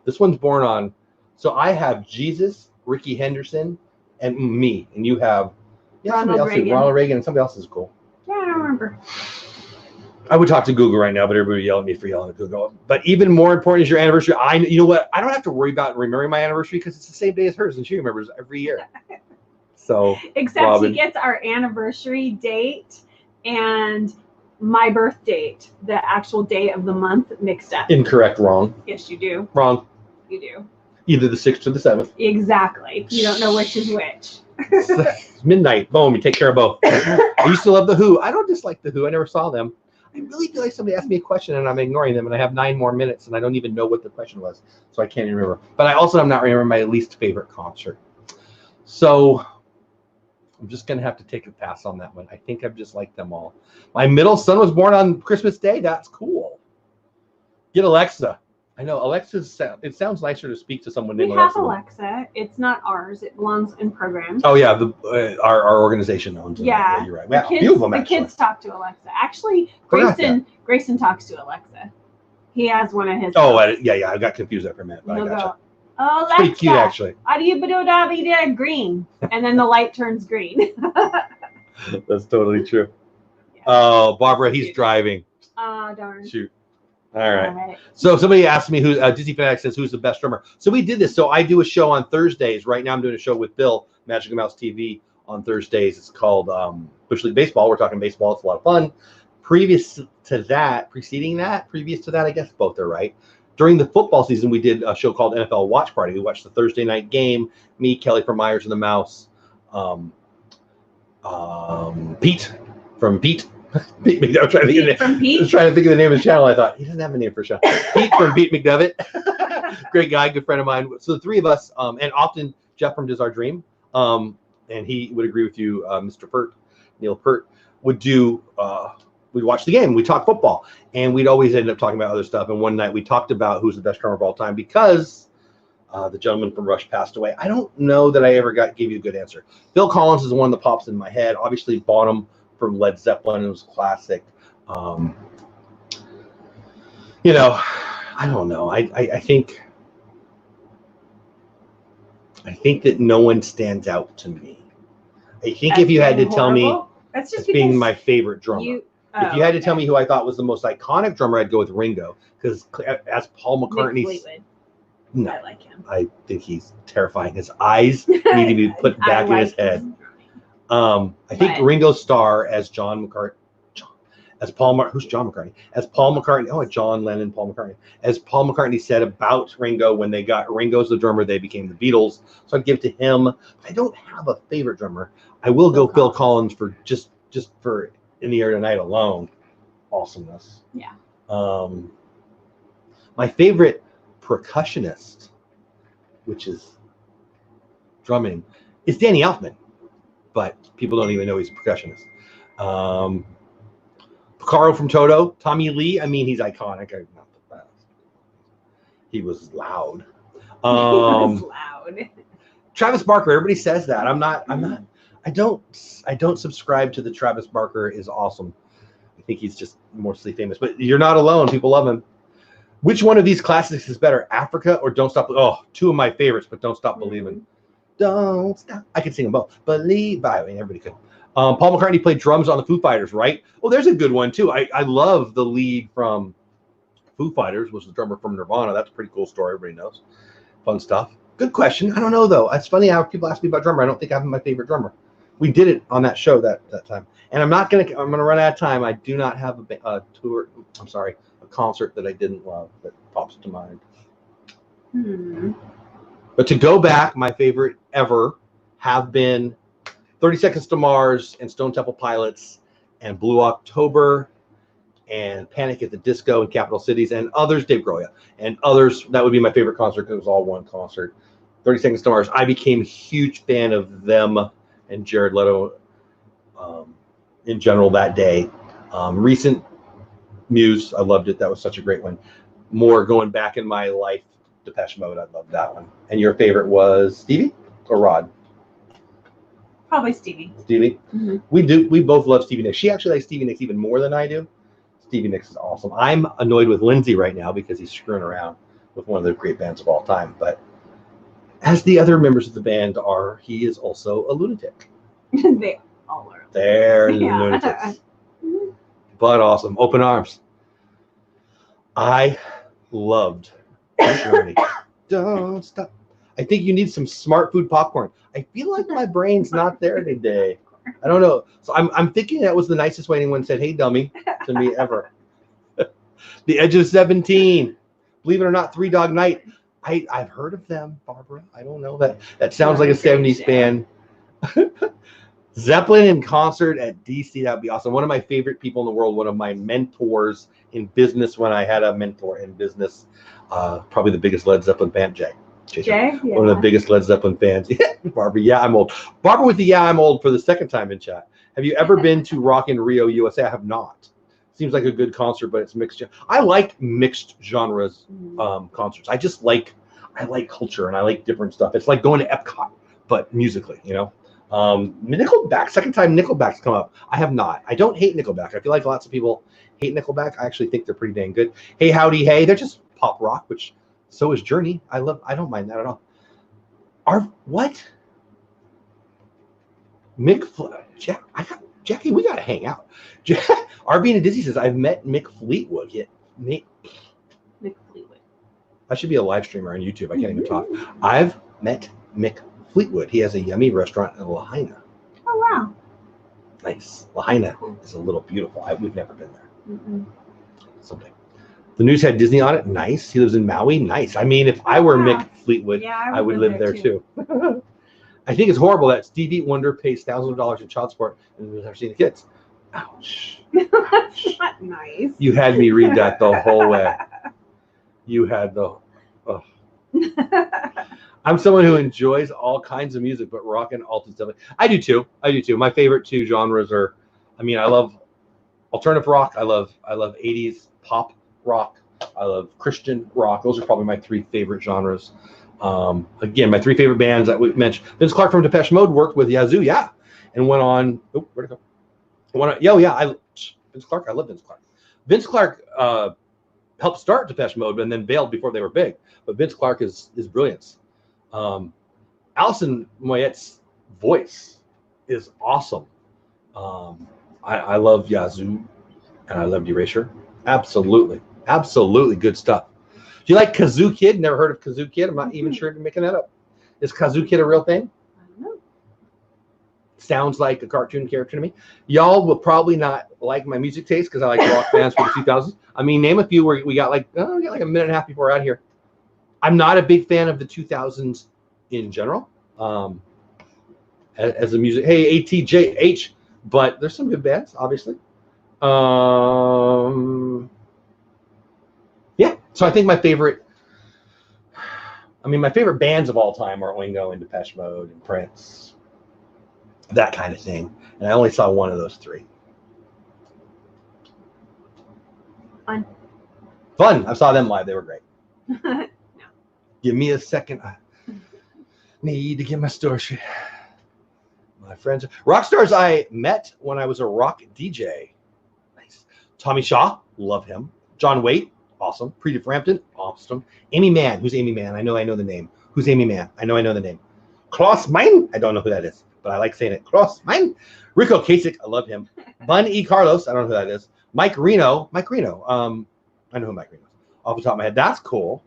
this one's born on. So I have Jesus, Ricky Henderson, and me. And you have Ronald Reagan, and somebody else is cool. Yeah, I don't remember. I would talk to Google right now, but everybody would yell at me for yelling at Google. But even more important is your anniversary. You know what? I don't have to worry about remembering my anniversary because it's the same day as hers, and she remembers every year. So except she gets our anniversary date and my birth date, the actual day of the month, mixed up. Incorrect. Wrong. Yes, you do. Wrong. You do. Either the 6th or the 7th. Exactly. You don't know which is which. Midnight. Boom. You take care of both. I used to love The Who. I don't dislike The Who. I never saw them. I really feel like somebody asked me a question and I'm ignoring them, and I have 9 more minutes and I don't even know what the question was, so I can't even remember. But I also am not remembering my least favorite concert. So I'm just going to have to take a pass on that one. I think I've just liked them all. My middle son was born on Christmas Day. That's cool. Get Alexa. I know Alexa's. It sounds nicer to speak to someone named Alexa. We have Alexa. It's not ours. It belongs in programs. Oh yeah, our organization owns it. Yeah, you're right. A few of them, the kids talk to Alexa. Actually, Grayson talks to Alexa. He has one of his. Oh yeah. I got confused there for a minute. But I gotcha. Oh, It's pretty cute, Alexa, actually. green, and then the light turns green. That's totally true. Yeah. Oh, Barbara, That's he's cute. driving. Oh, darn. Shoot. All right. So somebody asked me who Disney Fanatic says who's the best drummer. So we did this. So I do a show on Thursdays. Right now I'm doing a show with Bill, Magic and Mouse TV on Thursdays. It's called Bush League Baseball. We're talking baseball. It's a lot of fun. Previous to that, I guess both are right. During the football season, we did a show called NFL Watch Party. We watched the Thursday night game. Me, Kelly from Myers and the Mouse, Pete from Pete. I was trying to think of the name of the channel. I thought he doesn't have a name for a show. Pete from Pete McDevitt. Great guy, good friend of mine. So the three of us, and often Jeff from Does Our Dream, and he would agree with you, Mr. Pert, Neil Pert, would do, we'd watch the game, we'd talk football, and we'd always end up talking about other stuff. And one night we talked about who's the best drummer of all time because the gentleman from Rush passed away. I don't know that I ever gave you a good answer. Phil Collins is one that pops in my head. Obviously Bonham from Led Zeppelin, it was classic. You know, I don't know. I think that no one stands out to me. I think if you had to tell me that's just being my favorite drummer, if you had to tell me who I thought was the most iconic drummer, I'd go with Ringo, because as Paul McCartney's, no, I like him. I think he's terrifying. His eyes need to be put back in his head. I think Ringo's star as John McCartney, as who's John McCartney? As Paul McCartney, John Lennon, Paul McCartney. As Paul McCartney said about Ringo, when they got Ringo's the drummer, they became the Beatles. So I'd give it to him. I don't have a favorite drummer. I will go Phil Collins for just for In the Air Tonight alone. Awesomeness. Yeah. My favorite percussionist, which is drumming, is Danny Elfman. But people don't even know he's a percussionist. Picaro from Toto, Tommy Lee. I mean, he's iconic. Not the best. He was loud. He was loud. Travis Barker. Everybody says that. I don't subscribe to the Travis Barker is awesome. I think he's just mostly famous. But you're not alone. People love him. Which one of these classics is better, Africa or Don't Stop? Oh, two of my favorites, but Don't Stop Believing. Don't stop. I can sing them both. Believe. I mean, everybody could. Paul McCartney played drums on the Foo Fighters, right? Well, there's a good one too. I love the lead from Foo Fighters, was the drummer from Nirvana. That's a pretty cool story. Everybody knows. Fun stuff. Good question. I don't know though. It's funny how people ask me about drummer. I don't think I have my favorite drummer. We did it on that show that time, and I'm gonna run out of time. I do not have a tour. I'm sorry, a concert that I didn't love that pops to mind. But to go back, my favorite ever have been 30 Seconds to Mars and Stone Temple Pilots and Blue October and Panic at the Disco and Capital Cities and others, Dave Grohl, and others. That would be my favorite concert because it was all one concert. 30 Seconds to Mars. I became a huge fan of them and Jared Leto in general that day. Recent Muse, I loved it. That was such a great one. More going back in my life, Depeche Mode, I loved that one. And your favorite was Stevie or Rod? Probably Stevie. Stevie? Mm-hmm. We both love Stevie Nicks. She actually likes Stevie Nicks even more than I do. Stevie Nicks is awesome. I'm annoyed with Lindsay right now because he's screwing around with one of the great bands of all time. But as the other members of the band are, he is also a lunatic. They all are. They're lunatics. But awesome. Open arms. I loved Journey. Don't stop. I think you need some smart food popcorn. I feel like my brain's not there today. I don't know. So I'm thinking that was the nicest way anyone said, "Hey, dummy," to me ever. The Edge of 17. Believe it or not, Three Dog Night. I've heard of them, Barbara. I don't know that. That sounds like a 70s band. Zeppelin in concert at DC. That would be awesome. One of my favorite people in the world. One of my mentors in business when I had a mentor in business. Probably the biggest Led Zeppelin fan, Jay. Yeah. One of the biggest Led Zeppelin fans. Barbara, yeah, I'm old. Barbara with the yeah, I'm old for the second time in chat. Have you ever been to Rock in Rio, USA? I have not. Seems like a good concert, but it's mixed. I like mixed genres concerts. I like culture and I like different stuff. It's like going to Epcot, but musically, you know. Nickelback, second time Nickelback's come up. I have not. I don't hate Nickelback. I feel like lots of people hate Nickelback. I actually think they're pretty dang good. Hey, howdy, hey. They're just pop rock, which So is Journey. I don't mind that at all. What? Jackie, we gotta hang out. RB and Dizzy says, I've met Mick Fleetwood. Yeah, Mick Fleetwood. I should be a live streamer on YouTube. I can't even talk. I've met Mick Fleetwood. He has a yummy restaurant in Lahaina. Oh, wow. Nice. Lahaina is a little beautiful. We've never been there. Mm-mm. Someday. The news had Disney on it. Nice. He lives in Maui. Nice. I mean, if I were Mick Fleetwood, I would live there too. I think it's horrible that Stevie Wonder pays thousands of dollars in child support and has never seen the kids. Ouch. That's not nice. You had me read that the whole way. You had the. Oh. I'm someone who enjoys all kinds of music, but rock and alt is definitely. I do too. My favorite two genres are. I mean, I love alternative rock. I love 80s pop rock. I love Christian rock. Those are probably my three favorite genres. Again, my three favorite bands that we mentioned. Vince Clarke from Depeche Mode worked with Yazoo, yeah, and went on. Oh, where'd it go? Vince Clarke. I love Vince Clarke. Vince Clarke helped start Depeche Mode and then bailed before they were big. But Vince Clarke is brilliance. Alison Moyette's voice is awesome. I love Yazoo, and I loved Erasure. Absolutely good stuff. Do you like Kazoo Kid? Never heard of Kazoo Kid? I'm not even sure if you're making that up. Is Kazoo Kid a real thing? I don't know. Sounds like a cartoon character to me. Y'all will probably not like my music taste because I like rock bands from the 2000s. I mean, name a few where we got like a minute and a half before we're out here. I'm not a big fan of the 2000s in general. As a music, hey, ATJH, but there's some good bands, obviously. Yeah, so I think my favorite bands of all time are Oingo and Depeche Mode and Prince, that kind of thing. And I only saw one of those three. Fun. I saw them live. They were great. No. Give me a second. I need to get my store shit. My friends. Rock stars I met when I was a rock DJ. Nice. Tommy Shaw. Love him. John Waite. Awesome. Preeti Frampton, awesome. Amy Mann. Who's Amy Mann? I know the name. Who's Amy Mann? I know the name. Klaus Meine. I don't know who that is, but I like saying it. Klaus Meine. Rico Kasich. I love him. Bun E. Carlos. I don't know who that is. Mike Reno. I know who Mike Reno is. Off the top of my head. That's cool.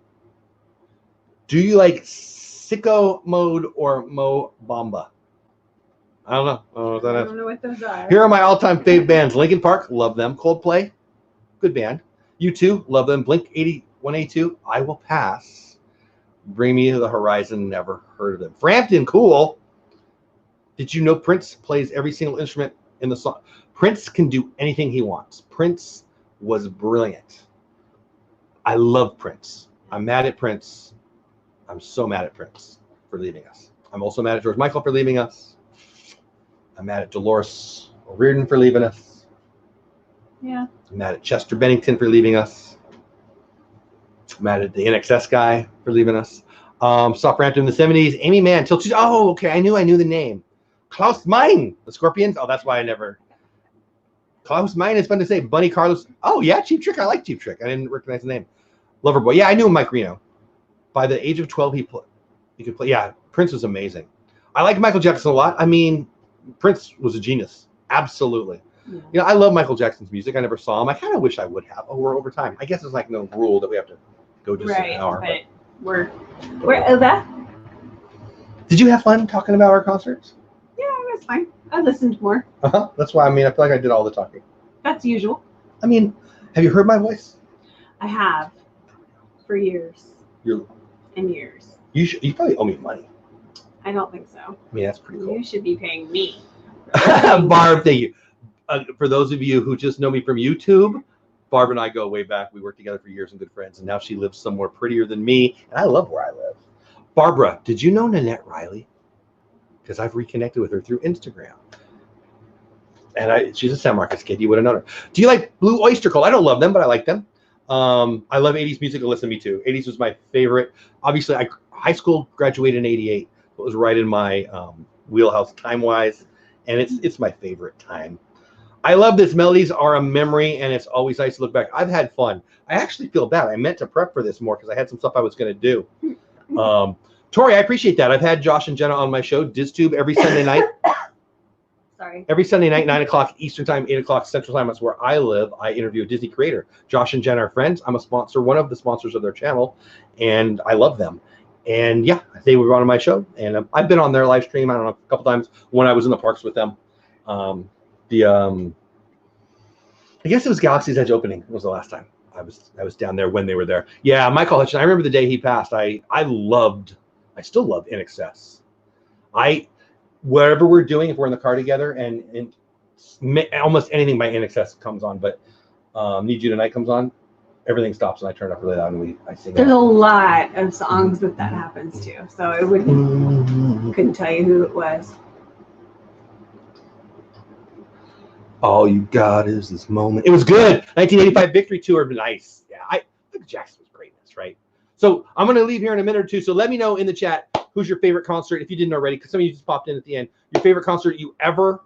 Do you like Sicko Mode or Mo Bamba? I don't know. I don't know what those are. Here are my all-time fave bands. Linkin Park. Love them. Coldplay. Good band. U2, love them. Blink 182, I will pass. Bring Me to the Horizon, never heard of them. Frampton, cool. Did you know Prince plays every single instrument in the song? Prince can do anything he wants. Prince was brilliant. I love Prince. I'm mad at Prince. I'm so mad at Prince for leaving us. I'm also mad at George Michael for leaving us. I'm mad at Dolores O'Riordan for leaving us. Yeah. I'm mad at Chester Bennington for leaving us. I'm mad at the NXS guy for leaving us. Saw Frampton in the 70s. Amy Mann till two. Oh, okay. I knew the name. Klaus Meine, the Scorpions. Oh, that's why I never. Klaus Meine is fun to say. Bunny Carlos. Oh yeah, Cheap Trick. I like Cheap Trick. I didn't recognize the name. Loverboy. Yeah, I knew Mike Reno. By the age of 12, he could play. Yeah, Prince was amazing. I like Michael Jackson a lot. I mean, Prince was a genius. Absolutely. Yeah. You know, I love Michael Jackson's music. I never saw him. I kind of wish I would have. Oh, we're over time. I guess it's like no rule that we have to go just an hour. But we're that. Did you have fun talking about our concerts? Yeah, it was fine. I listened more. That's why. I mean, I feel like I did all the talking. That's usual. I mean, have you heard my voice? I have, for years. Years. You probably owe me money. I don't think so. I mean, that's pretty cool. You should be paying me. Barb, thank you. For those of you who just know me from YouTube, Barb and I go way back. We worked together for years and good friends, and now she lives somewhere prettier than me, and I love where I live. Barbara, did you know Nanette Riley? Because I've reconnected with her through Instagram. And she's a San Marcos kid. You would have known her. Do you like Blue Oyster Cult? I don't love them, but I like them. I love 80s music. Listen to me too. 80s was my favorite. Obviously, high school graduated in 88. It was right in my wheelhouse time-wise, and it's my favorite time. I love this. Melodies are a memory, and it's always nice to look back. I've had fun. I actually feel bad. I meant to prep for this more because I had some stuff I was going to do. Tori, I appreciate that. I've had Josh and Jenna on my show, DizTube, every Sunday night. Sorry. Every Sunday night, 9 o'clock Eastern Time, 8 o'clock Central Time. That's where I live. I interview a Disney creator. Josh and Jenna are friends. I'm a sponsor, one of the sponsors of their channel, and I love them. And yeah, they were on my show, and I've been on their live stream, I don't know, a couple times when I was in the parks with them. I guess it was Galaxy's Edge opening. It was the last time I was down there when they were there. Yeah, Michael Hutchin. I remember the day he passed. I still love In Excess. Whatever we're doing, if we're in the car together, and almost anything by In Excess comes on, but Need You Tonight comes on, everything stops and I turn it up really loud and I sing. There's a lot of songs that happens to, so it couldn't tell you who it was. All you got is this moment. It was good. 1985 Victory Tour, nice. Yeah, I think Jackson was greatness, right? So I'm going to leave here in a minute or two. So let me know in the chat who's your favorite concert, if you didn't already, because some of you just popped in at the end. Your favorite concert you ever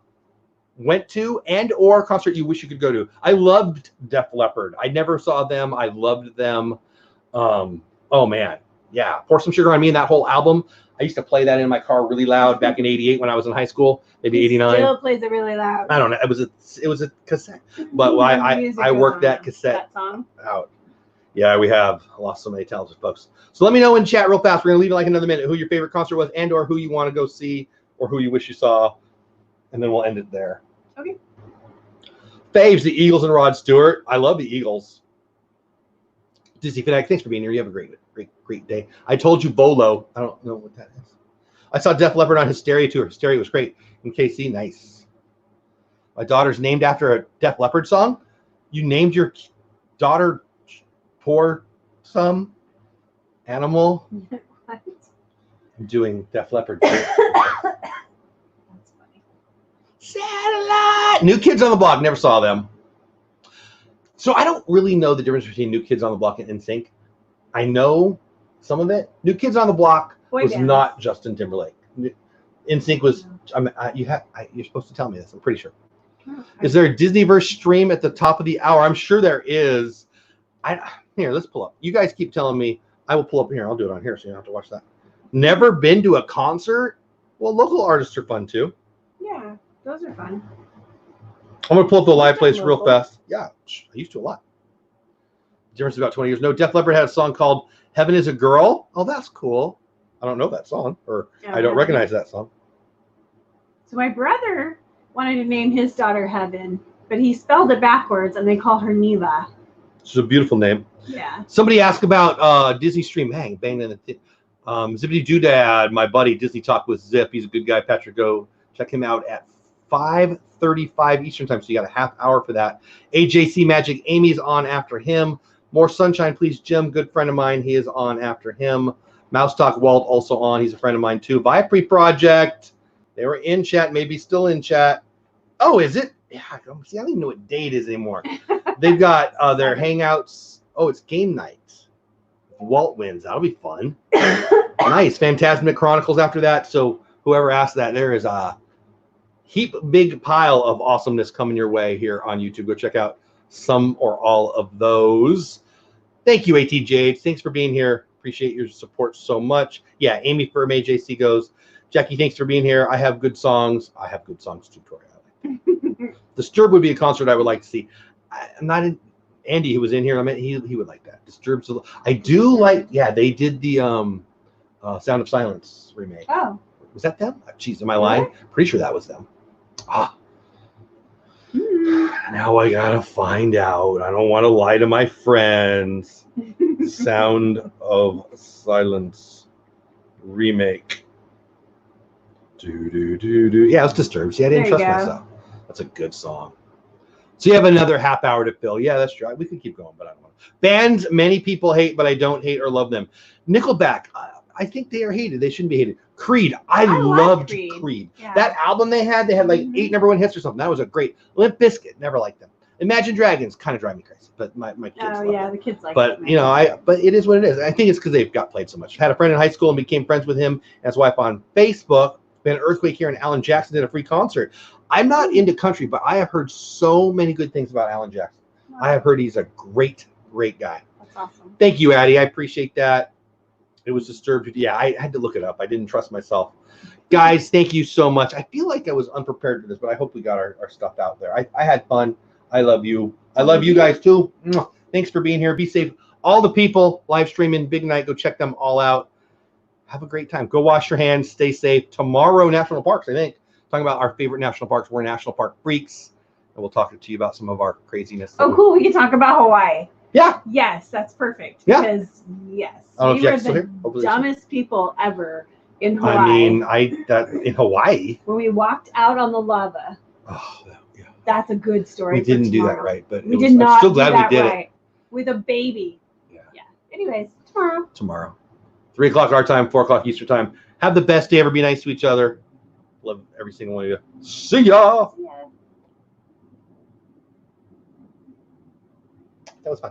went to and or concert you wish you could go to. I loved Def Leppard. I never saw them. I loved them. Oh, man. Yeah. Pour Some Sugar on Me and that whole album. I used to play that in my car really loud back in '88 when I was in high school, maybe '89. Still plays it really loud. I don't know. It was a cassette, but I worked that cassette out. Yeah, we have lost so many talented folks. So let me know in chat real fast. We're gonna leave it like another minute. Who your favorite concert was, and or who you want to go see, or who you wish you saw, and then we'll end it there. Okay. Faves, the Eagles and Rod Stewart. I love the Eagles. Disney Fanatic, thanks for being here. You have a great day. I told you Bolo. I don't know what that is. I saw Def Leppard on Hysteria tour. Hysteria was great. In KC, nice. My daughter's named after a Def Leppard song. You named your daughter Pour Some Animal. What? I'm doing Def Leppard. That's funny. Satellite. New Kids on the Block. Never saw them. So I don't really know the difference between New Kids on the Block and NSYNC. I know some of it. New Kids on the Block was not Justin Timberlake. NSYNC was. You're supposed to tell me this. I'm pretty sure. Okay. Is there a Disneyverse stream at the top of the hour? I'm sure there is. Here, let's pull up. You guys keep telling me. I will pull up here. I'll do it on here so you don't have to watch that. Never been to a concert? Well, local artists are fun too. Yeah, those are fun. I'm going to pull up the live place real fast. Yeah, I used to a lot. The difference is about 20 years. No, Def Leppard had a song called Heaven is a Girl. Oh, that's cool. I don't know that song, or I don't recognize that song. So my brother wanted to name his daughter Heaven, but he spelled it backwards, and they call her Nila. It's a beautiful name. Yeah. Somebody asked about Disney Stream. Bang, Zippity Doodad, my buddy, Disney Talk with Zip. He's a good guy. Patrick, go check him out at 5:35 Eastern Time, so you got a half hour for that. AJC Magic, Amy's on after him. More Sunshine, Please, Jim, good friend of mine. He is on after him. Mouse Talk Walt also on. He's a friend of mine too. Viapre Project. They were in chat, maybe still in chat. Oh, is it? Yeah, see, I don't even know what day it is anymore. They've got their hangouts. Oh, it's game night. Walt wins. That'll be fun. Nice. Phantasmic Chronicles after that. So whoever asked that, there is a big pile of awesomeness coming your way here on YouTube. Go check out some or all of those. Thank you, ATJ. Thanks for being here. Appreciate your support so much. Yeah, Amy from AJC goes. Jackie, thanks for being here. I have good songs. I have good songs too, Tori. Disturbed would be a concert I would like to see. I'm not in. Andy, who was in here, I mean, he would like that. Disturbed. I do like. Yeah, they did the Sound of Silence remake. Oh. Was that them? Jeez, am I lying? Pretty sure that was them. Now I gotta find out. I don't want to lie to my friends. Sound of Silence remake. Yeah, it's Disturbed. See, I didn't trust myself. That's a good song. So you have another half hour to fill. Yeah, that's true. We could keep going, but I don't want to. Bands many people hate, but I don't hate or love them. Nickelback. I think they are hated. They shouldn't be hated. Creed. I loved Creed. Yeah. That album they had like 8 #1 hits or something. That was a great. Limp Bizkit. Never liked them. Imagine Dragons kind of drive me crazy, but my kids love them. The kids like them. But but it is what it is. I think it's because they've got played so much. I had a friend in high school and became friends with him and his wife on Facebook. Been an earthquake here, and Alan Jackson did a free concert. I'm not into country, but I have heard so many good things about Alan Jackson. Wow. I have heard he's a great guy. That's awesome. Thank you, Addie. I appreciate that. It was disturbed. Yeah, I had to look it up. I didn't trust myself. Guys, thank you so much. I feel like I was unprepared for this, but I hope we got our stuff out there. I had fun. I love you. I love you guys too. Thanks for being here. Be safe. All the people live streaming Big Night, go check them all out. Have a great time. Go wash your hands. Stay safe. Tomorrow, national parks, I think. Talking about our favorite national parks. We're national park freaks. And we'll talk to you about some of our craziness. Oh, cool. We can talk about Hawaii. Yeah. Yes, that's perfect. Yeah. Because, yes, I don't know we if were Jack's still the here. Hopefully dumbest people ever in Hawaii. I mean, that in Hawaii. When we walked out on the lava. Oh, yeah. That's a good story. We didn't do that right, but We did not. I'm still glad we did right. With a baby. Yeah. Anyways, tomorrow. 3 o'clock our time, 4 o'clock Eastern time. Have the best day ever. Be nice to each other. Love every single one of you. See ya. Yeah. That was fun.